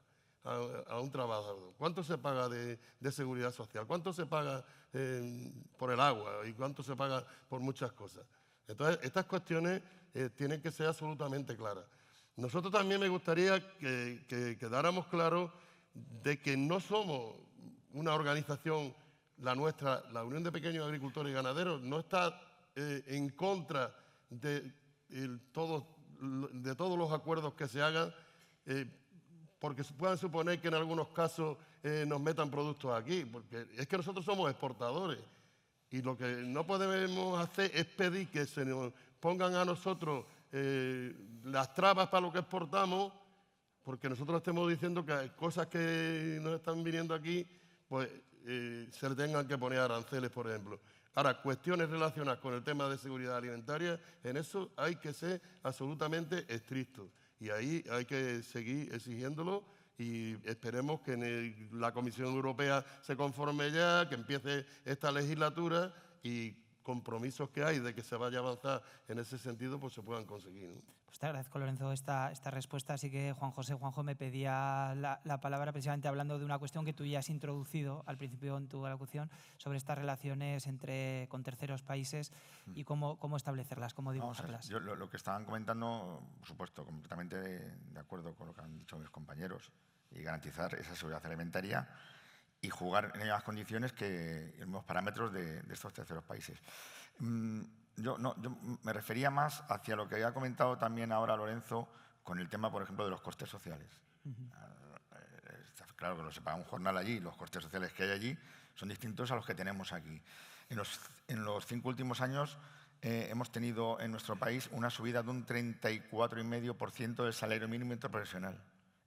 a un trabajador? ¿Cuánto se paga de seguridad social? ¿Cuánto se paga por el agua? ¿Y cuánto se paga por muchas cosas? Entonces, estas cuestiones tienen que ser absolutamente claras. Nosotros también me gustaría que quedáramos claros de que no somos una organización, la nuestra, la Unión de Pequeños Agricultores y Ganaderos, no está en contra de todos los acuerdos que se hagan, porque puedan suponer que en algunos casos nos metan productos aquí, porque es que nosotros somos exportadores y lo que no podemos hacer es pedir que se nos pongan a nosotros las trabas para lo que exportamos, porque nosotros estemos diciendo que hay cosas que nos están viniendo aquí, pues se le tengan que poner aranceles, por ejemplo. Ahora, cuestiones relacionadas con el tema de seguridad alimentaria, en eso hay que ser absolutamente estrictos. Y ahí hay que seguir exigiéndolo, y esperemos que la Comisión Europea se conforme ya, que empiece esta legislatura, y compromisos que hay de que se vaya a avanzar en ese sentido, pues se puedan conseguir, ¿no? Pues te agradezco, Lorenzo, esta respuesta. Así que Juanjo me pedía la palabra precisamente hablando de una cuestión que tú ya has introducido al principio en tu alocución, sobre estas relaciones con terceros países y cómo establecerlas, cómo dibujarlas. Yo, lo que estaban comentando, por supuesto, completamente de acuerdo con lo que han dicho mis compañeros, y garantizar esa seguridad alimentaria y jugar en las condiciones en los parámetros de estos terceros países. Yo me refería más hacia lo que había comentado también ahora Lorenzo con el tema, por ejemplo, de los costes sociales. Está claro que se paga un jornal allí, los costes sociales que hay allí son distintos a los que tenemos aquí. En los 5 últimos años hemos tenido en nuestro país una subida de un 34,5% del salario mínimo interprofesional.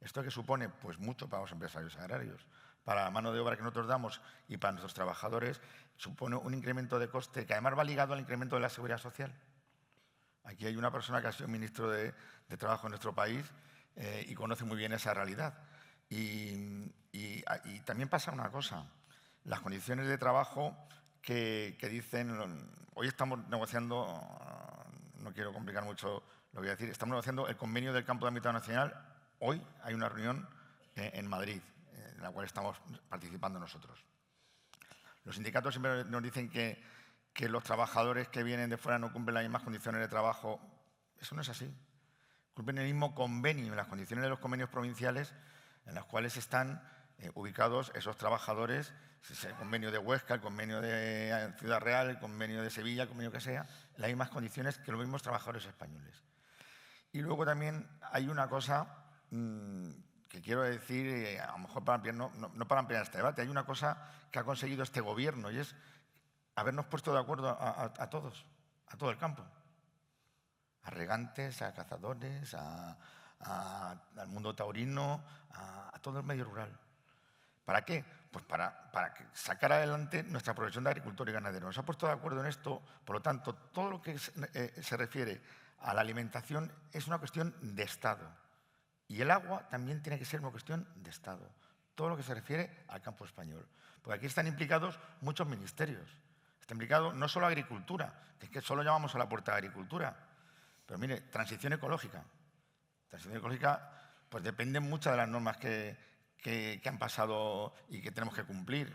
¿Esto qué supone? Pues mucho para los empresarios agrarios. Para la mano de obra que nosotros damos y para nuestros trabajadores supone un incremento de coste que además va ligado al incremento de la seguridad social. Aquí hay una persona que ha sido ministro de Trabajo en nuestro país y conoce muy bien esa realidad. Y también pasa una cosa, las condiciones de trabajo que dicen, hoy estamos negociando, no quiero complicar mucho lo que voy a decir, estamos negociando el convenio del campo de ámbito nacional. Hoy hay una reunión en Madrid, en la cual estamos participando nosotros. Los sindicatos siempre nos dicen que los trabajadores que vienen de fuera no cumplen las mismas condiciones de trabajo. Eso no es así. Cumplen el mismo convenio, en las condiciones de los convenios provinciales en las cuales están ubicados esos trabajadores, el convenio de Huesca, el convenio de Ciudad Real, el convenio de Sevilla, el convenio que sea, en las mismas condiciones que los mismos trabajadores españoles. Y luego también hay una cosa que quiero decir, a lo mejor no para ampliar este debate, hay una cosa que ha conseguido este gobierno y es habernos puesto de acuerdo a todos, a todo el campo, a regantes, a cazadores, al mundo taurino, a todo el medio rural. ¿Para qué? Pues para sacar adelante nuestra profesión de agricultor y ganadero. Nos ha puesto de acuerdo en esto, por lo tanto, todo lo que se refiere a la alimentación es una cuestión de Estado. Y el agua también tiene que ser una cuestión de Estado. Todo lo que se refiere al campo español. Porque aquí están implicados muchos ministerios. Está implicado no solo Agricultura, que es que solo llamamos a la puerta de Agricultura. Pero mire, transición ecológica. Transición ecológica, pues dependen muchas de las normas que han pasado y que tenemos que cumplir.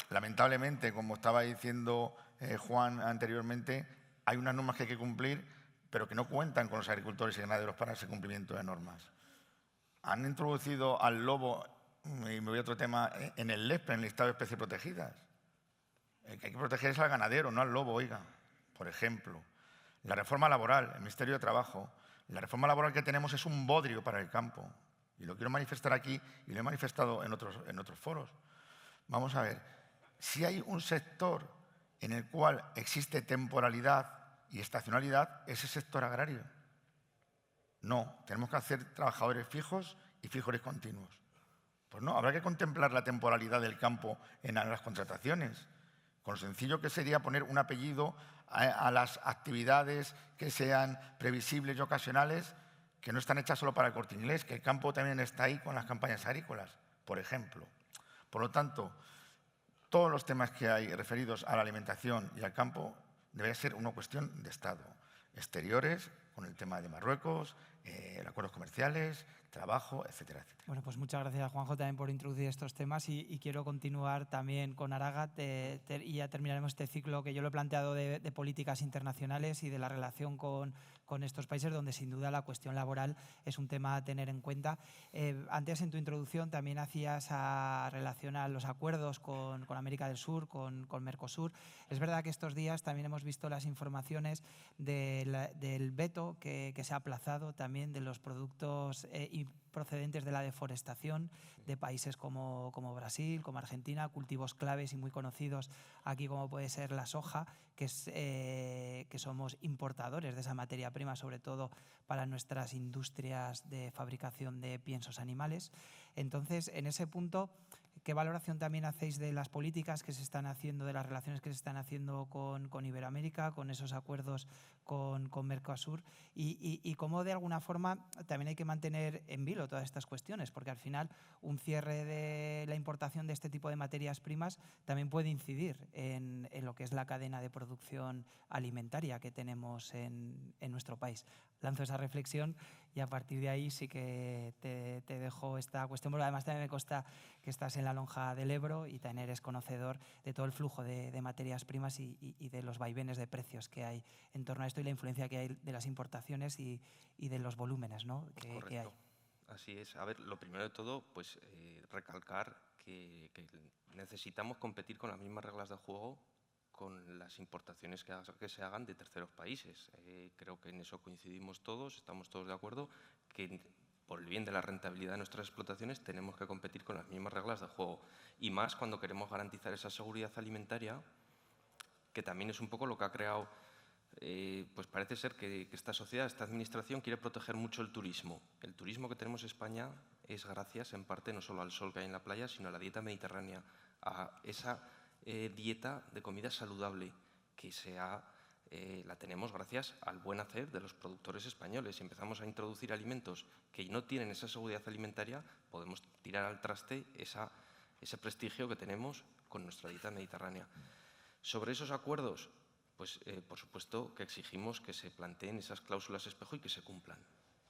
Lamentablemente, como estaba diciendo Juan anteriormente, hay unas normas que hay que cumplir pero que no cuentan con los agricultores y ganaderos para ese cumplimiento de normas. Han introducido al lobo, y me voy a otro tema, en el LESPRE, en el listado de especies protegidas. El que hay que proteger es al ganadero, no al lobo, oiga. Por ejemplo, la reforma laboral, el Ministerio de Trabajo. La reforma laboral que tenemos es un bodrio para el campo. Y lo quiero manifestar aquí y lo he manifestado en otros foros. Vamos a ver, si hay un sector en el cual existe temporalidad y estacionalidad, es el sector agrario. No, tenemos que hacer trabajadores fijos y fijos continuos. Pues no, habrá que contemplar la temporalidad del campo en las contrataciones, con lo sencillo que sería poner un apellido a las actividades que sean previsibles y ocasionales, que no están hechas solo para el Corte Inglés, que el campo también está ahí con las campañas agrícolas, por ejemplo. Por lo tanto, todos los temas que hay referidos a la alimentación y al campo debería ser una cuestión de Estado. Exteriores, con el tema de Marruecos, acuerdos comerciales, trabajo, etcétera, etcétera. Bueno, pues muchas gracias, Juanjo, también por introducir estos temas y quiero continuar también con Aragath y ya terminaremos este ciclo que yo lo he planteado de políticas internacionales y de la relación con estos países, donde sin duda la cuestión laboral es un tema a tener en cuenta. Antes, en tu introducción, también hacías relación a los acuerdos con América del Sur, con Mercosur. Es verdad que estos días también hemos visto las informaciones del veto que se ha aplazado también de los productos procedentes de la deforestación de países como Brasil, como Argentina, cultivos claves y muy conocidos aquí como puede ser la soja, que somos importadores de esa materia prima, sobre todo para nuestras industrias de fabricación de piensos animales. Entonces, en ese punto, ¿qué valoración también hacéis de las políticas que se están haciendo, de las relaciones que se están haciendo con Iberoamérica, con esos acuerdos con Mercosur y cómo de alguna forma también hay que mantener en vilo todas estas cuestiones? Porque al final un cierre de la importación de este tipo de materias primas también puede incidir en lo que es la cadena de producción alimentaria que tenemos en nuestro país. Lanzo esa reflexión y a partir de ahí sí que te dejo esta cuestión, porque además también me consta que estás en la lonja del Ebro y también eres conocedor de todo el flujo de materias primas y de los vaivenes de precios que hay en torno a esto y la influencia que hay de las importaciones y de los volúmenes, ¿no? que hay. Así es. A ver, lo primero de todo, pues recalcar que necesitamos competir con las mismas reglas de juego con las importaciones que se hagan de terceros países. Creo que en eso coincidimos todos, estamos todos de acuerdo, que por el bien de la rentabilidad de nuestras explotaciones tenemos que competir con las mismas reglas de juego. Y más cuando queremos garantizar esa seguridad alimentaria, que también es un poco lo que ha creado, pues parece ser que esta sociedad, esta administración quiere proteger mucho el turismo. El turismo que tenemos en España es gracias, en parte, no solo al sol que hay en la playa, sino a la dieta mediterránea, a esa dieta de comida saludable que la tenemos gracias al buen hacer de los productores españoles. Si empezamos a introducir alimentos que no tienen esa seguridad alimentaria, podemos tirar al traste ese prestigio que tenemos con nuestra dieta mediterránea. Sobre esos acuerdos, pues por supuesto que exigimos que se planteen esas cláusulas espejo y que se cumplan.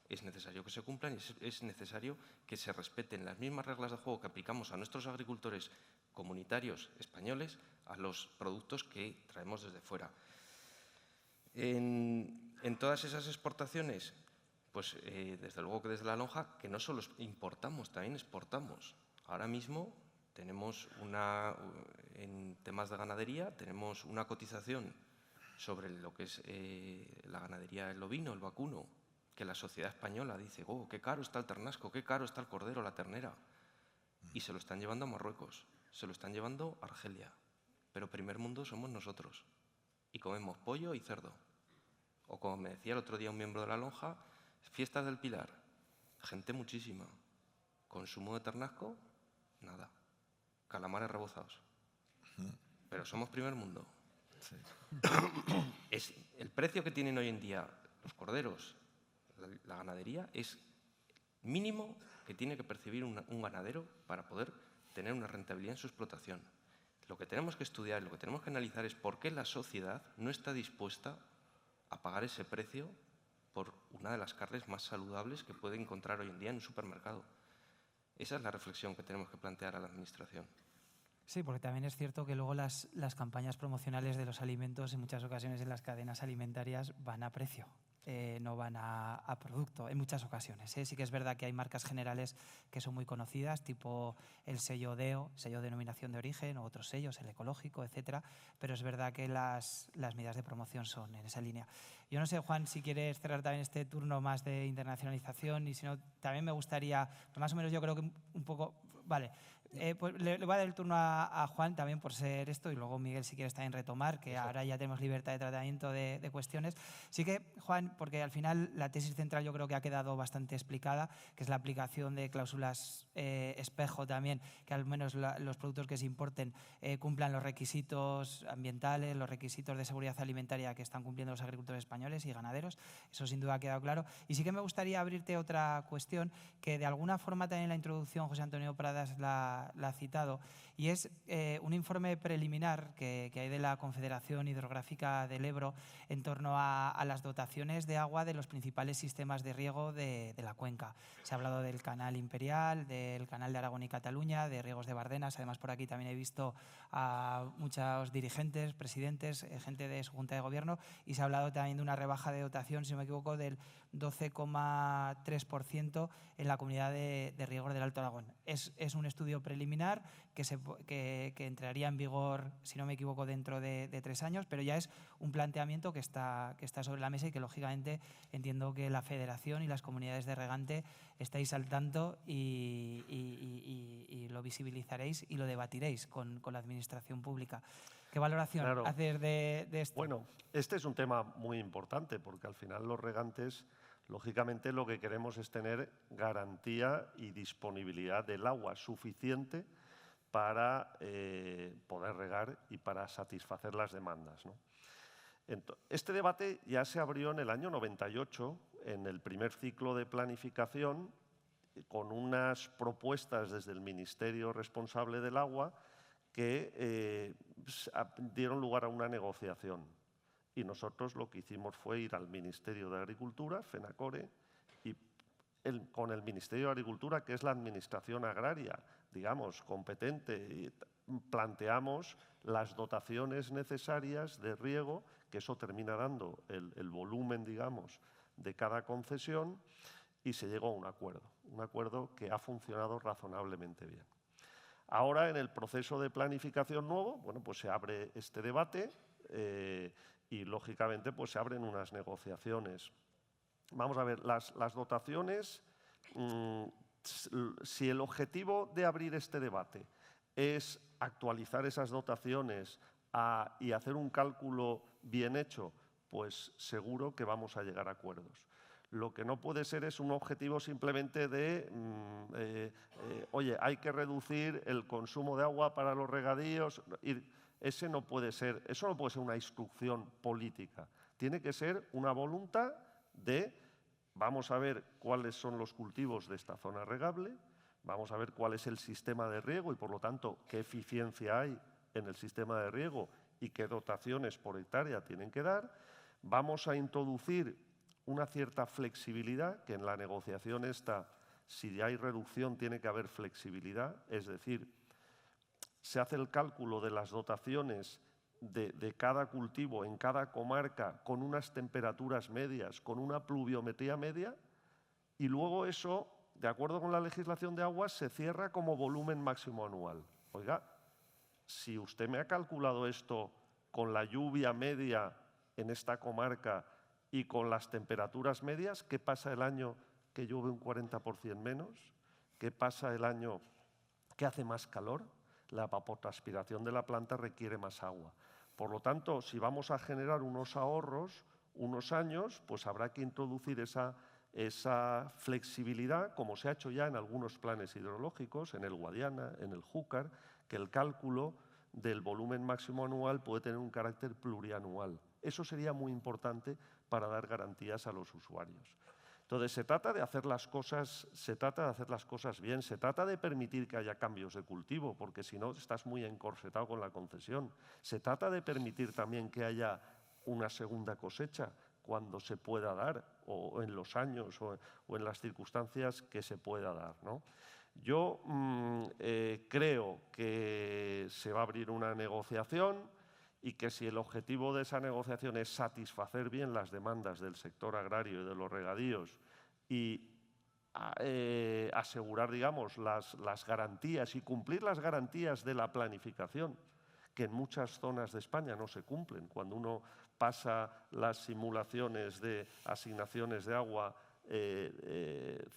Es necesario que se cumplan y es necesario que se respeten las mismas reglas de juego que aplicamos a nuestros agricultores comunitarios españoles a los productos que traemos desde fuera. En todas esas exportaciones, pues desde luego que desde la lonja, que no solo importamos, también exportamos. Ahora mismo tenemos en temas de ganadería, tenemos una cotización sobre lo que es la ganadería del ovino, el vacuno, que la sociedad española dice, oh, qué caro está el ternasco, qué caro está el cordero, la ternera. Y se lo están llevando a Marruecos, se lo están llevando a Argelia. Pero primer mundo somos nosotros. Y comemos pollo y cerdo. O como me decía el otro día un miembro de la lonja, fiestas del Pilar, gente muchísima. Consumo de ternasco, nada. Calamares rebozados. Pero somos primer mundo. Sí. Es el precio que tienen hoy en día los corderos, la ganadería, es mínimo que tiene que percibir un ganadero para poder tener una rentabilidad en su explotación. Lo que tenemos que estudiar, lo que tenemos que analizar es por qué la sociedad no está dispuesta a pagar ese precio por una de las carnes más saludables que puede encontrar hoy en día en un supermercado. Esa es la reflexión que tenemos que plantear a la Administración. Sí, porque también es cierto que luego las campañas promocionales de los alimentos en muchas ocasiones en las cadenas alimentarias van a precio. no van a producto en muchas ocasiones. Sí que es verdad que hay marcas generales que son muy conocidas, tipo el sello DEO, sello de denominación de origen, o otros sellos, el ecológico, etcétera, pero es verdad que las medidas de promoción son en esa línea. Yo no sé, Juan, si quieres cerrar también este turno más de internacionalización, y si no, también me gustaría, más o menos yo creo que un poco, vale, pues le voy a dar el turno a Juan también por ser esto, y luego Miguel, si quieres también retomar, que ahora ya tenemos libertad de tratamiento de cuestiones. Sí que, Juan, porque al final la tesis central yo creo que ha quedado bastante explicada, que es la aplicación de cláusulas espejo también, que al menos los productos que se importen cumplan los requisitos ambientales, los requisitos de seguridad alimentaria que están cumpliendo los agricultores españoles y ganaderos. Eso sin duda ha quedado claro. Y sí que me gustaría abrirte otra cuestión que de alguna forma también en la introducción José Antonio Pradas la ha citado, y es un informe preliminar que hay de la Confederación Hidrográfica del Ebro en torno a las dotaciones de agua de los principales sistemas de riego de la cuenca. Se ha hablado del Canal Imperial, del Canal de Aragón y Cataluña, de riegos de Bardenas. Además, por aquí también he visto a muchos dirigentes, presidentes, gente de su Junta de Gobierno, y se ha hablado también de una rebaja de dotación, si no me equivoco, del 12,3% en la comunidad de riegos del Alto Aragón. Es un estudio preliminar que entraría en vigor, si no me equivoco, dentro de 3 años, pero ya es un planteamiento que está sobre la mesa y que, lógicamente, entiendo que la Federación y las comunidades de regante estáis al tanto y lo visibilizaréis y lo debatiréis con la Administración pública. ¿Qué valoración hacer de esto? Bueno, este es un tema muy importante porque al final los regantes, lógicamente, lo que queremos es tener garantía y disponibilidad del agua suficiente para poder regar y para satisfacer las demandas, ¿no? Este debate ya se abrió en el año 98, en el primer ciclo de planificación, con unas propuestas desde el Ministerio responsable del agua que dieron lugar a una negociación. Y nosotros lo que hicimos fue ir al Ministerio de Agricultura, FENACORE, y con el Ministerio de Agricultura, que es la administración agraria, digamos, competente, y planteamos las dotaciones necesarias de riego, que eso termina dando el volumen, digamos, de cada concesión, y se llegó a un acuerdo que ha funcionado razonablemente bien. Ahora, en el proceso de planificación nuevo, bueno, pues se abre este debate y, lógicamente, pues se abren unas negociaciones. Vamos a ver, las dotaciones, si el objetivo de abrir este debate es actualizar esas dotaciones y hacer un cálculo bien hecho, pues seguro que vamos a llegar a acuerdos. Lo que no puede ser es un objetivo simplemente de, oye, hay que reducir el consumo de agua para los regadíos. Eso no puede ser una instrucción política. Tiene que ser una voluntad de, vamos a ver cuáles son los cultivos de esta zona regable, vamos a ver cuál es el sistema de riego y, por lo tanto, qué eficiencia hay en el sistema de riego y qué dotaciones por hectárea tienen que dar. Vamos a introducir una cierta flexibilidad, que en la negociación esta, si hay reducción, tiene que haber flexibilidad, es decir, se hace el cálculo de las dotaciones de cada cultivo en cada comarca con unas temperaturas medias, con una pluviometría media, y luego eso, de acuerdo con la legislación de aguas, se cierra como volumen máximo anual. Oiga, si usted me ha calculado esto con la lluvia media en esta comarca y con las temperaturas medias, ¿qué pasa el año que llueve un 40% menos? ¿Qué pasa el año que hace más calor? La evapotranspiración de la planta requiere más agua. Por lo tanto, si vamos a generar unos ahorros, unos años, pues habrá que introducir esa flexibilidad, como se ha hecho ya en algunos planes hidrológicos, en el Guadiana, en el Júcar, que el cálculo del volumen máximo anual puede tener un carácter plurianual. Eso sería muy importante para dar garantías a los usuarios. Entonces, se trata de hacer las cosas bien, se trata de permitir que haya cambios de cultivo, porque si no estás muy encorsetado con la concesión. Se trata de permitir también que haya una segunda cosecha cuando se pueda dar, o en los años o en las circunstancias que se pueda dar, ¿no? Yo creo que se va a abrir una negociación y que si el objetivo de esa negociación es satisfacer bien las demandas del sector agrario y de los regadíos y asegurar, digamos, las garantías y cumplir las garantías de la planificación, que en muchas zonas de España no se cumplen. Cuando uno pasa las simulaciones de asignaciones de agua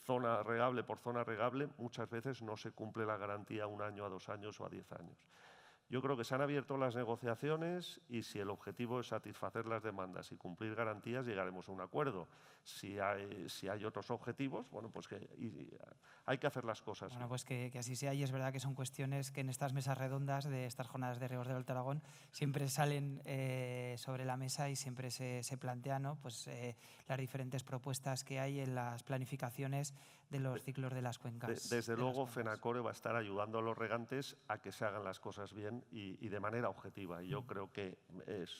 zona regable por zona regable, muchas veces no se cumple la garantía a 1 año, a 2 años o a 10 años. Yo creo que se han abierto las negociaciones y si el objetivo es satisfacer las demandas y cumplir garantías, llegaremos a un acuerdo. Si hay otros objetivos, bueno, pues hay que hacer las cosas. Bueno, pues que así sea, y es verdad que son cuestiones que en estas mesas redondas de estas jornadas de Riegos del Alto Aragón siempre salen sobre la mesa y siempre se plantean, ¿no? Pues, las diferentes propuestas que hay en las planificaciones de los ciclos de las cuencas. Desde luego, FENACORE va a estar ayudando a los regantes a que se hagan las cosas bien y de manera objetiva. Y yo creo que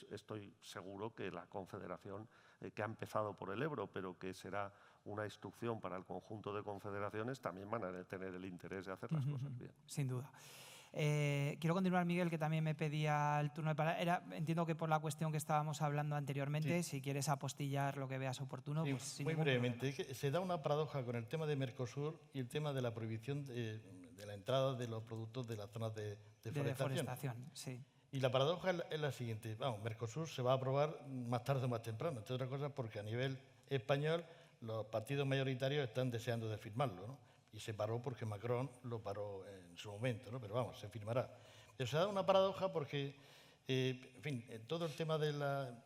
estoy seguro que la Confederación, que ha empezado por el Ebro, pero que será una instrucción para el conjunto de confederaciones, también van a tener el interés de hacer las cosas bien. Sin duda. Quiero continuar, Miguel, que también me pedía el turno de palabra. Entiendo que por la cuestión que estábamos hablando anteriormente, si quieres apostillar lo que veas oportuno. Sí, pues, muy brevemente. Es que se da una paradoja con el tema de Mercosur y el tema de la prohibición de la entrada de los productos de las zonas de deforestación. Sí. Y la paradoja es la siguiente. Vamos, Mercosur se va a aprobar más tarde o más temprano, entre otras cosas porque a nivel español los partidos mayoritarios están deseando de firmarlo, ¿no? Y se paró porque Macron lo paró en su momento, ¿no? Pero vamos, se firmará. Pero se da una paradoja porque, en fin, todo el tema de la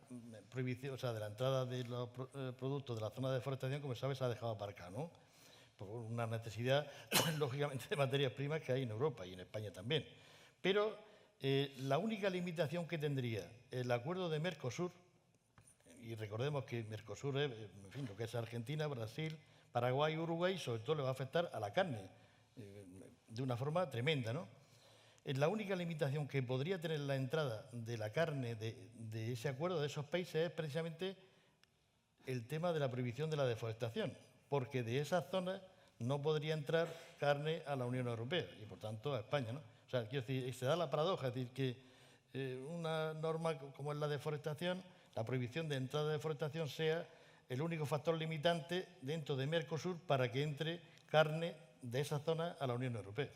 prohibición, o sea, de la entrada de los productos de la zona de deforestación, como sabes, se ha dejado aparcado, ¿no? Por una necesidad, lógicamente, de materias primas que hay en Europa y en España también. Pero la única limitación que tendría el acuerdo de Mercosur, y recordemos que Mercosur es, en fin, lo que es Argentina, Brasil, Paraguay, Uruguay, sobre todo le va a afectar a la carne de una forma tremenda, ¿no? La única limitación que podría tener la entrada de la carne de ese acuerdo, de esos países, es precisamente el tema de la prohibición de la deforestación, porque de esas zonas no podría entrar carne a la Unión Europea y, por tanto, a España, ¿no? O sea, quiero decir, se da la paradoja, es decir, que una norma como es la deforestación, la prohibición de entrada de deforestación sea el único factor limitante dentro de Mercosur para que entre carne de esa zona a la Unión Europea.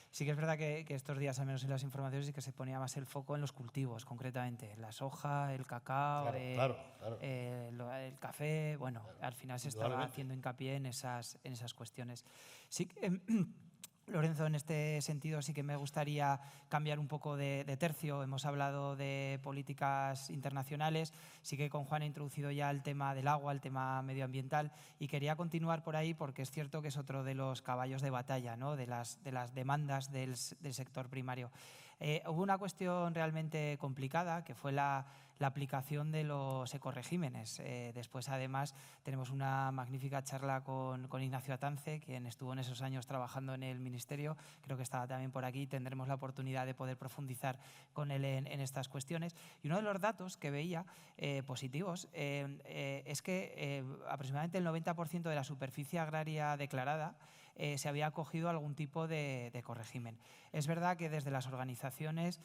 Sí que es verdad que estos días, al menos en las informaciones, sí que se ponía más el foco en los cultivos, concretamente. La soja, el cacao, Claro. el café. Bueno, al final se estaba haciendo hincapié en esas cuestiones. Sí que, Lorenzo, en este sentido sí que me gustaría cambiar un poco de tercio. Hemos hablado de políticas internacionales, sí que con Juan he introducido ya el tema del agua, el tema medioambiental, y quería continuar por ahí porque es cierto que es otro de los caballos de batalla, ¿no? de las demandas del sector primario. Hubo una cuestión realmente complicada, que fue la aplicación de los ecoregímenes. Después, además, tenemos una magnífica charla con Ignacio Atance, quien estuvo en esos años trabajando en el Ministerio. Creo que estaba también por aquí. Tendremos la oportunidad de poder profundizar con él en estas cuestiones. Y uno de los datos que veía positivos es que aproximadamente el 90% de la superficie agraria declarada se había acogido a algún tipo de ecorégimen. Es verdad que desde las organizaciones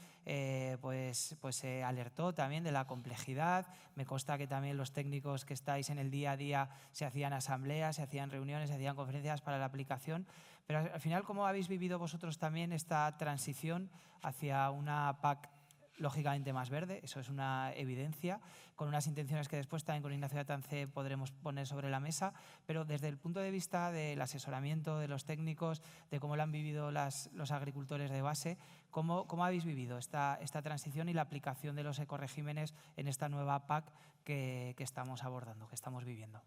pues se alertó también de la complejidad. Me consta que también los técnicos que estáis en el día a día se hacían asambleas, se hacían reuniones, se hacían conferencias para la aplicación. Pero al final, ¿cómo habéis vivido vosotros también esta transición hacia una PAC lógicamente más verde? Eso es una evidencia, con unas intenciones que después también con Ignacio Atance podremos poner sobre la mesa, pero desde el punto de vista del asesoramiento de los técnicos, de cómo lo han vivido los agricultores de base, ¿cómo habéis vivido esta transición y la aplicación de los ecoregímenes en esta nueva PAC que estamos abordando, que estamos viviendo?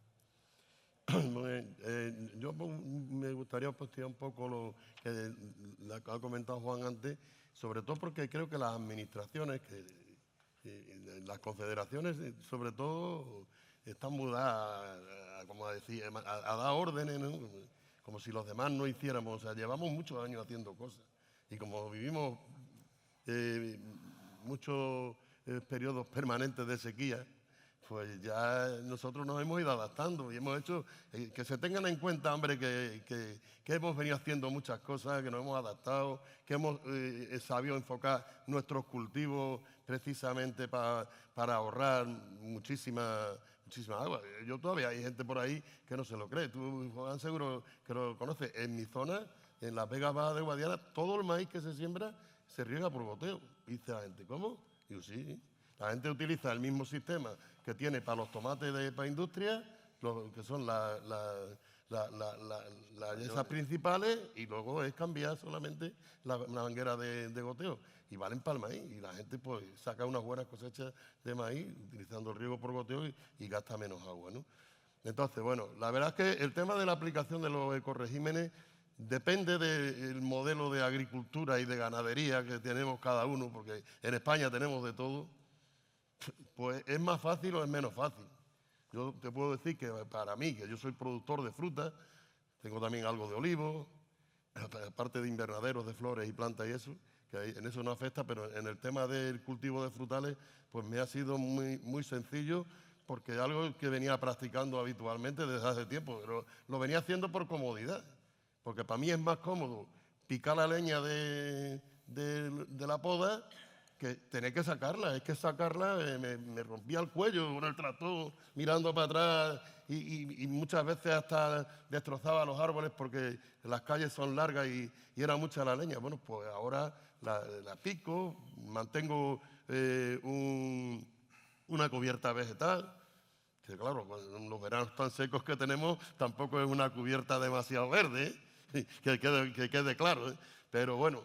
Yo me gustaría apostillar un poco lo que ha comentado Juan antes, sobre todo porque creo que las administraciones, las confederaciones, sobre todo, están mudadas a dar órdenes, ¿no? Como si los demás no hiciéramos. O sea, llevamos muchos años haciendo cosas y como vivimos muchos periodos permanentes de sequía, pues ya nosotros nos hemos ido adaptando y hemos hecho, que se tengan en cuenta, hombre, que hemos venido haciendo muchas cosas, que nos hemos adaptado, que hemos sabido enfocar nuestros cultivos precisamente para ahorrar muchísima agua. Yo todavía hay gente por ahí que no se lo cree. Tú, Juan, seguro que lo conoces. En mi zona, en Las Vegas Bajas de Guadiana, todo el maíz que se siembra se riega por goteo. Y dice la gente, ¿cómo? Digo, sí. La gente utiliza el mismo sistema que tiene para los tomates para industria, que son las esas principales, y luego es cambiar solamente la manguera de goteo. Y valen para el maíz. Y la gente pues saca unas buenas cosechas de maíz utilizando el riego por goteo y gasta menos agua, ¿no? Entonces, bueno, la verdad es que el tema de la aplicación de los ecoregímenes depende del modelo de agricultura y de ganadería que tenemos cada uno, porque en España tenemos de todo. Pues es más fácil o es menos fácil. Yo te puedo decir que para mí, que yo soy productor de frutas, tengo también algo de olivo, aparte de invernaderos de flores y plantas y eso, que en eso no afecta, pero en el tema del cultivo de frutales, pues me ha sido muy sencillo, porque es algo que venía practicando habitualmente desde hace tiempo, pero lo venía haciendo por comodidad, porque para mí es más cómodo picar la leña de la poda que tener que sacarla. Es que sacarla me rompía el cuello con el tractor mirando para atrás y muchas veces hasta destrozaba los árboles porque las calles son largas y era mucha la leña. Bueno, pues ahora la pico, mantengo una cubierta vegetal, que claro, en los veranos tan secos que tenemos tampoco es una cubierta demasiado verde, que quede claro, ¿eh? Pero bueno,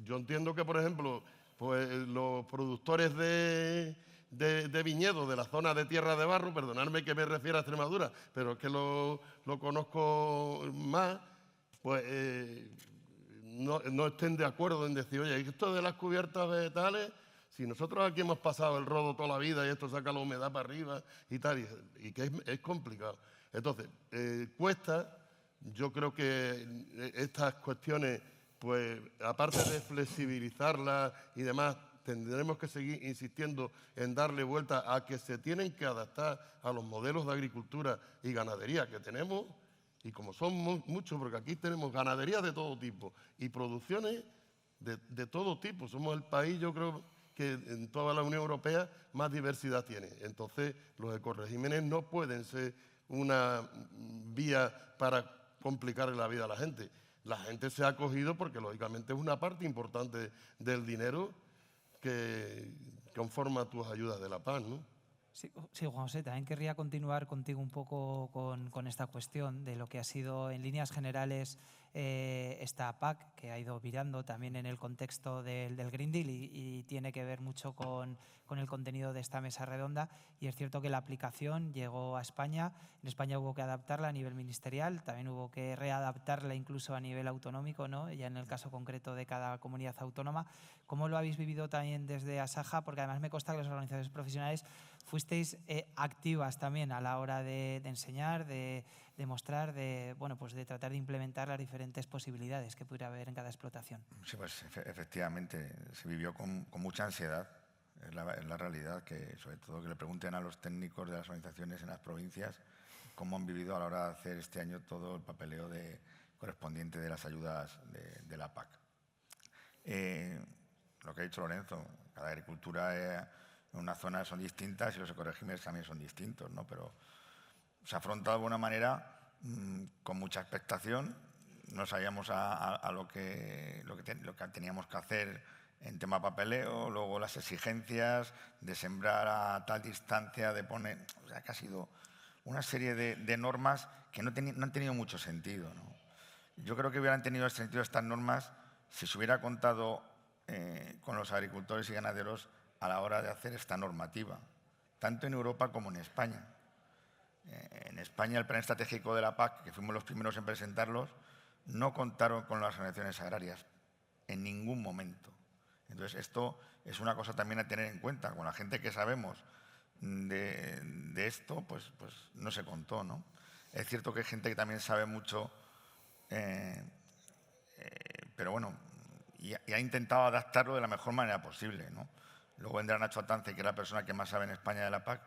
yo entiendo que, por ejemplo, pues los productores de viñedo de la zona de Tierra de Barro, perdonadme que me refiera a Extremadura, pero es que lo conozco más, pues no estén de acuerdo en decir, oye, esto de las cubiertas vegetales, si nosotros aquí hemos pasado el rodo toda la vida y esto saca la humedad para arriba y tal, y que es complicado. Entonces, cuesta, yo creo que estas cuestiones, pues aparte de flexibilizarlas y demás, tendremos que seguir insistiendo en darle vuelta a que se tienen que adaptar a los modelos de agricultura y ganadería que tenemos, y como son muchos, porque aquí tenemos ganaderías de todo tipo y producciones de todo tipo. Somos el país, yo creo, que en toda la Unión Europea más diversidad tiene. Entonces, los ecoregímenes no pueden ser una vía para complicarle la vida a la gente. La gente se ha acogido porque, lógicamente, es una parte importante del dinero que conforma tus ayudas de la PAC, ¿no? Sí, Juan José, también querría continuar contigo un poco con esta cuestión de lo que ha sido, en líneas generales, esta PAC, que ha ido virando también en el contexto del Green Deal y tiene que ver mucho con el contenido de esta mesa redonda. Y es cierto que la aplicación llegó a España. En España hubo que adaptarla a nivel ministerial, también hubo que readaptarla incluso a nivel autonómico, ¿no? Ya en el caso concreto de cada comunidad autónoma. ¿Cómo lo habéis vivido también desde Asaja? Porque además me consta que las organizaciones profesionales fuisteis activas también a la hora de enseñar, de mostrar, pues de tratar de implementar las diferentes posibilidades que pudiera haber en cada explotación. Sí, pues efectivamente, se vivió con mucha ansiedad. Es la realidad, que sobre todo que le pregunten a los técnicos de las organizaciones en las provincias cómo han vivido a la hora de hacer este año todo el papeleo correspondiente de las ayudas de la PAC. Lo que ha dicho Lorenzo, cada agricultura en una zona son distintas y los ecoregímenes también son distintos, ¿no? Pero se ha afrontado de una manera con mucha expectación. No sabíamos a lo que teníamos que hacer en tema papeleo, luego las exigencias de sembrar a tal distancia, de poner... O sea, que ha sido una serie de normas que no han tenido mucho sentido, ¿no? Yo creo que hubieran tenido sentido estas normas si se hubiera contado con los agricultores y ganaderos a la hora de hacer esta normativa, tanto en Europa como en España. En España, el plan estratégico de la PAC, que fuimos los primeros en presentarlos, no contaron con las organizaciones agrarias en ningún momento. Entonces, esto es una cosa también a tener en cuenta. Con la gente que sabemos de esto, pues no se contó, ¿no? Es cierto que hay gente que también sabe mucho, pero bueno, y ha intentado adaptarlo de la mejor manera posible, ¿no? Luego vendrá Nacho Atance, que es la persona que más sabe en España de la PAC,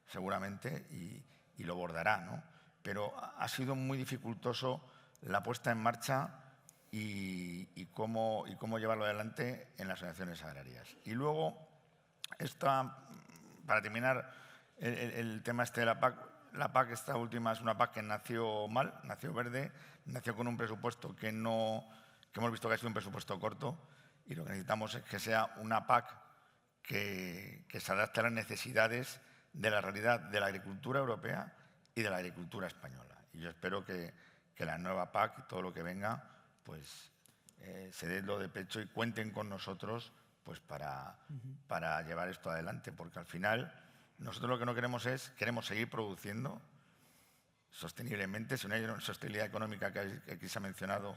seguramente, y lo abordará, ¿no? Pero ha sido muy dificultoso la puesta en marcha y cómo llevarlo adelante en las asociaciones agrarias. Y luego, para terminar el tema este de la PAC, esta última es una PAC que nació mal, nació verde, nació con un presupuesto que hemos visto que ha sido un presupuesto corto, y lo que necesitamos es que sea una PAC que se adapte a las necesidades de la realidad de la agricultura europea y de la agricultura española. Y yo espero que la nueva PAC y todo lo que venga pues se den lo de pecho y cuenten con nosotros pues para llevar esto adelante, porque al final nosotros lo que no queremos queremos seguir produciendo sosteniblemente. Si no hay una sostenibilidad económica que aquí se ha mencionado,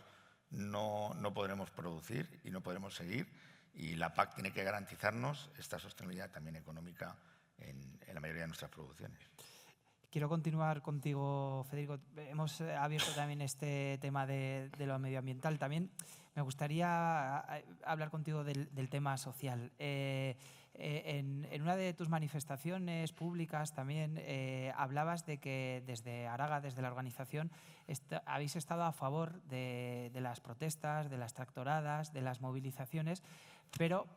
no podremos producir y no podremos seguir, y la PAC tiene que garantizarnos esta sostenibilidad también económica en la mayoría de nuestras producciones. Quiero continuar contigo, Federico. Hemos abierto también este tema de lo medioambiental. También me gustaría hablar contigo del tema social. En una de tus manifestaciones públicas también hablabas de que desde Araga, desde la organización, habéis estado a favor de las protestas, de las tractoradas, de las movilizaciones, pero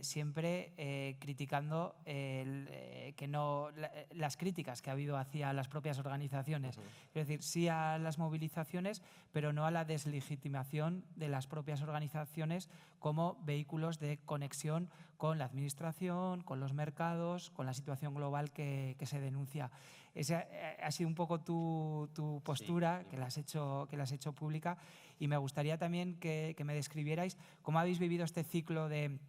siempre criticando las críticas que ha habido hacia las propias organizaciones. Es decir, sí a las movilizaciones, pero no a la deslegitimación de las propias organizaciones como vehículos de conexión con la administración, con los mercados, con la situación global que se denuncia. Esa ha sido un poco tu postura, sí, que la has hecho pública, y me gustaría también que me describierais cómo habéis vivido este ciclo de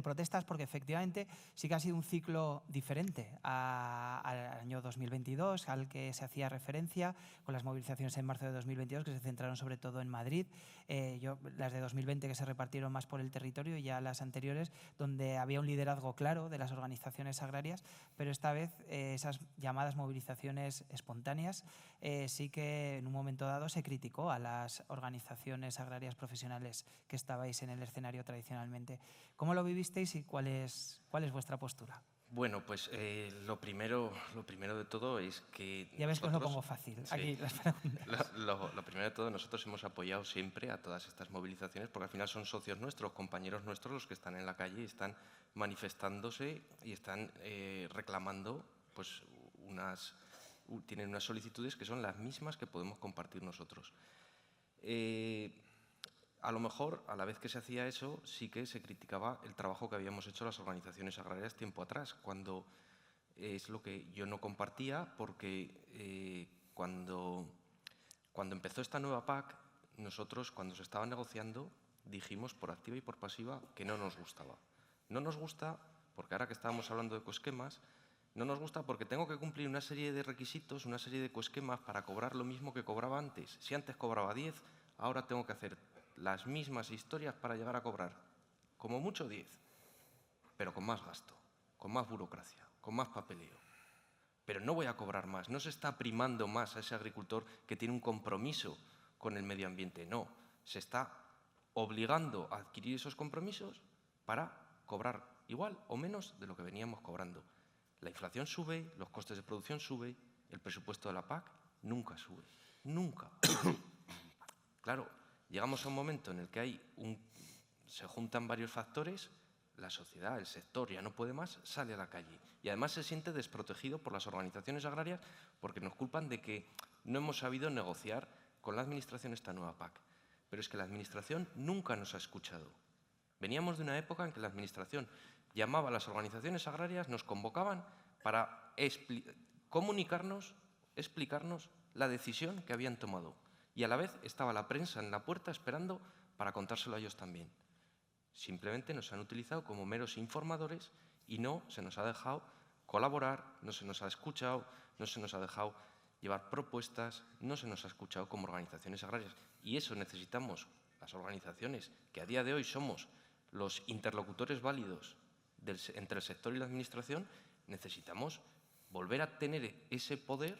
protestas, porque efectivamente sí que ha sido un ciclo diferente al año 2022, al que se hacía referencia, con las movilizaciones en marzo de 2022, que se centraron sobre todo en Madrid, las de 2020 que se repartieron más por el territorio, y ya las anteriores, donde había un liderazgo claro de las organizaciones agrarias, pero esta vez esas llamadas movilizaciones espontáneas sí que en un momento dado se criticó a las organizaciones agrarias profesionales que estabais en el escenario tradicionalmente. ¿Cómo lo vivisteis y cuál es vuestra postura? Bueno, pues lo primero de todo es que ya ves que os lo pongo fácil. Sí, aquí las preguntas. Lo primero de todo, nosotros hemos apoyado siempre a todas estas movilizaciones, porque al final son socios nuestros, compañeros nuestros, los que están en la calle y están manifestándose y están reclamando, pues tienen unas solicitudes que son las mismas que podemos compartir nosotros. A lo mejor, a la vez que se hacía eso, sí que se criticaba el trabajo que habíamos hecho las organizaciones agrarias tiempo atrás, cuando es lo que yo no compartía, porque cuando empezó esta nueva PAC, nosotros, cuando se estaba negociando, dijimos por activa y por pasiva que no nos gustaba. No nos gusta porque ahora que estábamos hablando de coesquemas, no nos gusta porque tengo que cumplir una serie de requisitos, una serie de coesquemas para cobrar lo mismo que cobraba antes. Si antes cobraba 10, ahora tengo que hacer las mismas historias para llegar a cobrar, como mucho 10, pero con más gasto, con más burocracia, con más papeleo. Pero no voy a cobrar más, no se está primando más a ese agricultor que tiene un compromiso con el medio ambiente, no, se está obligando a adquirir esos compromisos para cobrar igual o menos de lo que veníamos cobrando. La inflación sube, los costes de producción suben, el presupuesto de la PAC nunca sube, nunca. Claro, llegamos a un momento en el que se juntan varios factores, la sociedad, el sector ya no puede más, sale a la calle. Y además se siente desprotegido por las organizaciones agrarias porque nos culpan de que no hemos sabido negociar con la Administración esta nueva PAC. Pero es que la Administración nunca nos ha escuchado. Veníamos de una época en que la Administración llamaba a las organizaciones agrarias, nos convocaban para comunicarnos, explicarnos la decisión que habían tomado. Y a la vez estaba la prensa en la puerta esperando para contárselo a ellos también. Simplemente nos han utilizado como meros informadores y no se nos ha dejado colaborar, no se nos ha escuchado, no se nos ha dejado llevar propuestas, no se nos ha escuchado como organizaciones agrarias. Y eso necesitamos, las organizaciones, que a día de hoy somos los interlocutores válidos entre el sector y la Administración, necesitamos volver a tener ese poder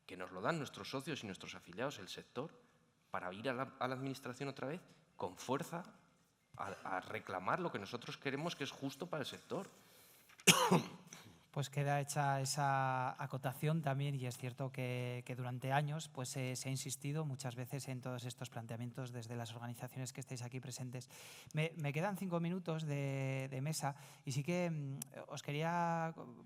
que nos lo dan nuestros socios y nuestros afiliados, el sector, para ir a la Administración otra vez con fuerza a reclamar lo que nosotros queremos que es justo para el sector. Pues queda hecha esa acotación también, y es cierto que durante años pues, se ha insistido muchas veces en todos estos planteamientos desde las organizaciones que estáis aquí presentes. Me quedan 5 minutos de mesa y sí que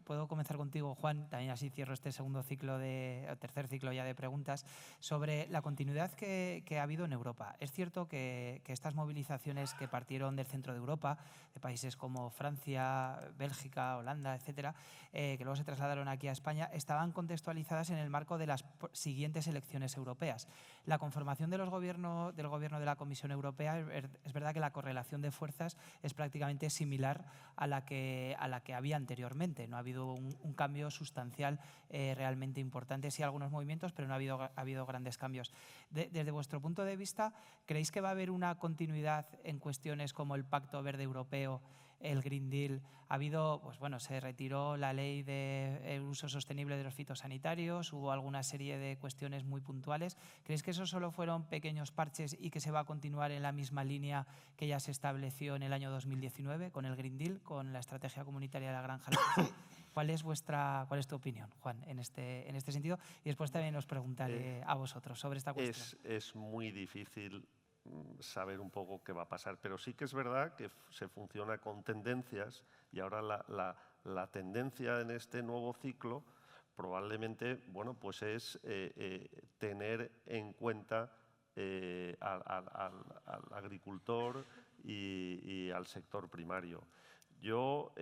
puedo comenzar contigo, Juan, también así cierro este tercer ciclo ya de preguntas, sobre la continuidad que ha habido en Europa. Es cierto que estas movilizaciones que partieron del centro de Europa, de países como Francia, Bélgica, Holanda, etcétera, que luego se trasladaron aquí a España, estaban contextualizadas en el marco de las siguientes elecciones europeas. La conformación del gobierno de la Comisión Europea, es verdad que la correlación de fuerzas es prácticamente similar a la que había anteriormente. No ha habido un cambio sustancial realmente importante. Sí, algunos movimientos, pero no ha habido grandes cambios. Desde vuestro punto de vista, ¿creéis que va a haber una continuidad en cuestiones como el Pacto Verde Europeo, el Green Deal? Se retiró la ley de uso sostenible de los fitosanitarios, hubo alguna serie de cuestiones muy puntuales. ¿Creéis que esos solo fueron pequeños parches y que se va a continuar en la misma línea que ya se estableció en el año 2019 con el Green Deal, con la estrategia comunitaria de la granja? ¿Cuál es tu opinión, Juan, en este sentido? Y después también os preguntaré a vosotros sobre esta cuestión. Es muy difícil saber un poco qué va a pasar, pero sí que es verdad que se funciona con tendencias, y ahora la tendencia en este nuevo ciclo probablemente, bueno, pues es tener en cuenta al agricultor y al sector primario. Yo,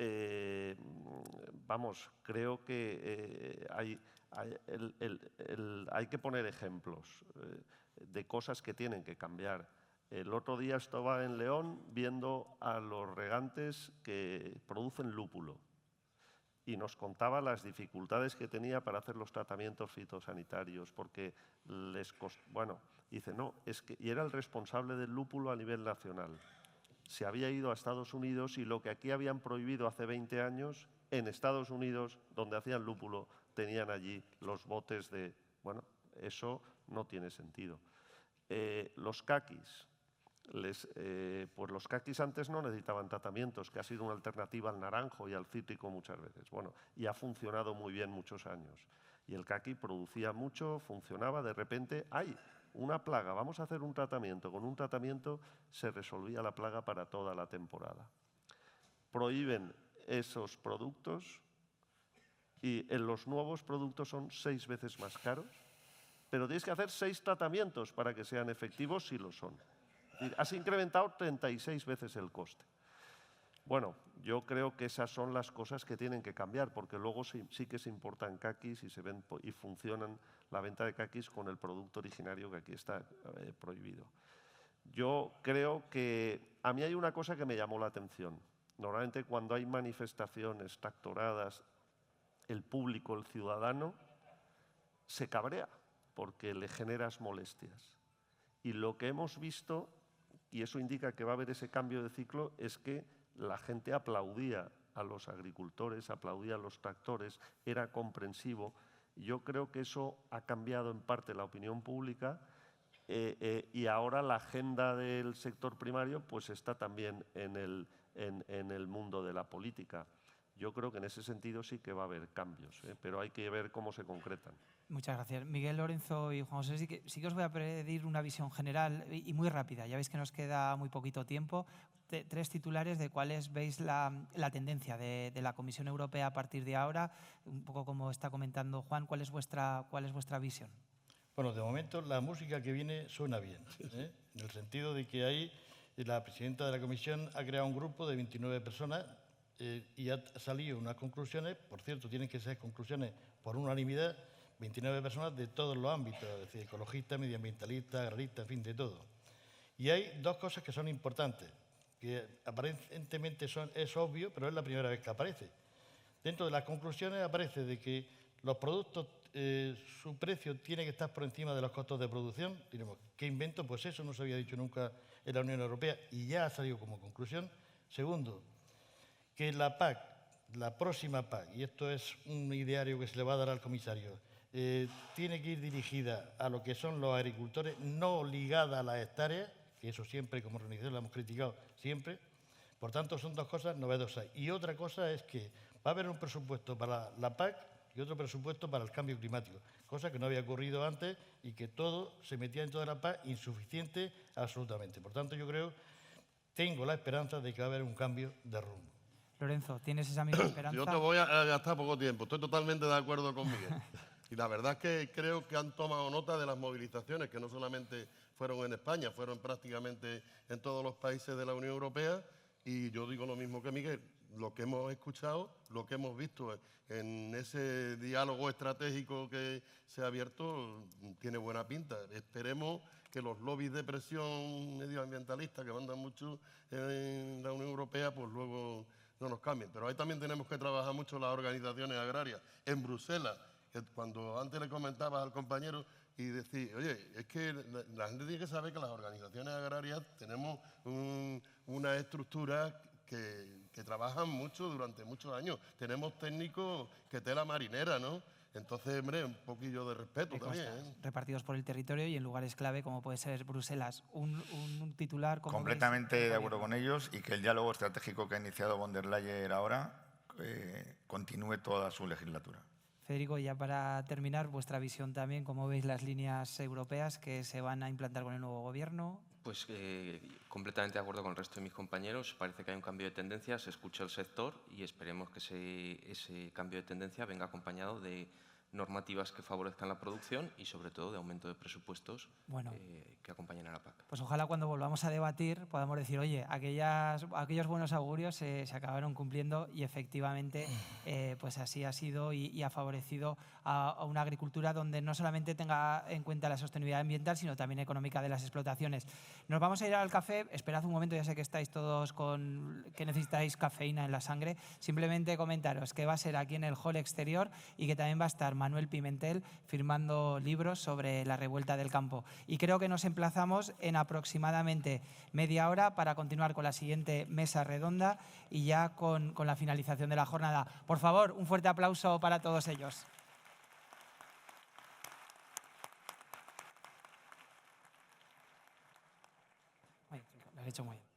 creo que hay que poner ejemplos de cosas que tienen que cambiar. El otro día estaba en León viendo a los regantes que producen lúpulo y nos contaba las dificultades que tenía para hacer los tratamientos fitosanitarios, porque y era el responsable del lúpulo a nivel nacional. Se había ido a Estados Unidos y lo que aquí habían prohibido hace 20 años, en Estados Unidos, donde hacían lúpulo, tenían allí los botes de... Bueno, eso no tiene sentido. Los caquis. Pues los caquis antes no necesitaban tratamientos, que ha sido una alternativa al naranjo y al cítrico muchas veces. Bueno, y ha funcionado muy bien muchos años. Y el caqui producía mucho, funcionaba, de repente, ¡ay! Una plaga, vamos a hacer un tratamiento. Con un tratamiento se resolvía la plaga para toda la temporada. Prohíben esos productos y en los nuevos productos son 6 veces más caros, pero tienes que hacer 6 tratamientos para que sean efectivos si lo son. Has incrementado 36 veces el coste. Bueno, yo creo que esas son las cosas que tienen que cambiar, porque luego sí que se importan caquis y funcionan la venta de caquis con el producto originario que aquí está prohibido. Yo creo que a mí hay una cosa que me llamó la atención. Normalmente cuando hay manifestaciones, tractoradas, el público, el ciudadano, se cabrea porque le generas molestias. Y lo que hemos visto, y eso indica que va a haber ese cambio de ciclo, es que la gente aplaudía a los agricultores, aplaudía a los tractores, era comprensivo. Yo creo que eso ha cambiado en parte la opinión pública y ahora la agenda del sector primario pues está también en el mundo de la política. Yo creo que en ese sentido sí que va a haber cambios, pero hay que ver cómo se concretan. Muchas gracias. Miguel, Lorenzo y Juan José, sí que os voy a pedir una visión general y muy rápida. Ya veis que nos queda muy poquito tiempo. 3 titulares de cuáles veis la tendencia de la Comisión Europea a partir de ahora. Un poco como está comentando Juan, ¿cuál es vuestra visión? Bueno, de momento la música que viene suena bien, en el sentido de que la presidenta de la Comisión ha creado un grupo de 29 personas y ha salido unas conclusiones, por cierto, tienen que ser conclusiones por unanimidad, 29 personas de todos los ámbitos, es decir, ecologistas, medioambientalistas, agraristas, en fin, de todo. Y hay 2 cosas que son importantes, que aparentemente es obvio, pero es la primera vez que aparece. Dentro de las conclusiones aparece de que los productos, su precio tiene que estar por encima de los costos de producción. Diremos, ¿qué invento? Pues eso no se había dicho nunca en la Unión Europea y ya ha salido como conclusión. Segundo, que la PAC, la próxima PAC, y esto es un ideario que se le va a dar al comisario, tiene que ir dirigida a lo que son los agricultores, no ligada a las hectáreas, que eso siempre como organización lo hemos criticado siempre. Por tanto, son dos cosas novedosas. Y otra cosa es que va a haber un presupuesto para la PAC y otro presupuesto para el cambio climático, cosa que no había ocurrido antes y que todo se metía en toda la PAC, insuficiente absolutamente. Por tanto, yo tengo la esperanza de que va a haber un cambio de rumbo. Lorenzo, ¿tienes esa misma esperanza? Yo te voy a gastar poco tiempo, estoy totalmente de acuerdo con Miguel. Y la verdad es que creo que han tomado nota de las movilizaciones, que no solamente fueron en España, fueron prácticamente en todos los países de la Unión Europea. Y yo digo lo mismo que Miguel, lo que hemos escuchado, lo que hemos visto en ese diálogo estratégico que se ha abierto, tiene buena pinta. Esperemos que los lobbies de presión medioambientalista que mandan mucho en la Unión Europea, pues luego no nos cambien. Pero ahí también tenemos que trabajar mucho las organizaciones agrarias. En Bruselas, cuando antes le comentabas al compañero y decir, oye, es que la gente tiene que saber que las organizaciones agrarias tenemos una estructura que trabajan mucho durante muchos años. Tenemos técnicos que tela marinera, ¿no? Entonces, hombre, un poquillo de respeto también, ¿eh? Repartidos por el territorio y en lugares clave como puede ser Bruselas. Un titular como completamente de acuerdo con ellos, y que el diálogo estratégico que ha iniciado von der Leyen ahora continúe toda su legislatura. Federico, ya para terminar, vuestra visión también, ¿cómo veis las líneas europeas que se van a implantar con el nuevo gobierno? Pues completamente de acuerdo con el resto de mis compañeros. Parece que hay un cambio de tendencia, se escucha el sector y esperemos que ese cambio de tendencia venga acompañado de normativas que favorezcan la producción y sobre todo de aumento de presupuestos que acompañen a la PAC. Pues ojalá cuando volvamos a debatir podamos decir, oye, aquellos buenos augurios se acabaron cumpliendo y efectivamente pues así ha sido y ha favorecido a una agricultura donde no solamente tenga en cuenta la sostenibilidad ambiental, sino también económica de las explotaciones. Nos vamos a ir al café, esperad un momento, ya sé que estáis todos que necesitáis cafeína en la sangre. Simplemente comentaros que va a ser aquí en el hall exterior y que también va a estar Manuel Pimentel firmando libros sobre la revuelta del campo. Y creo que nos emplazamos en aproximadamente media hora para continuar con la siguiente mesa redonda y ya con la finalización de la jornada. Por favor, un fuerte aplauso para todos ellos. Lo has hecho muy bien.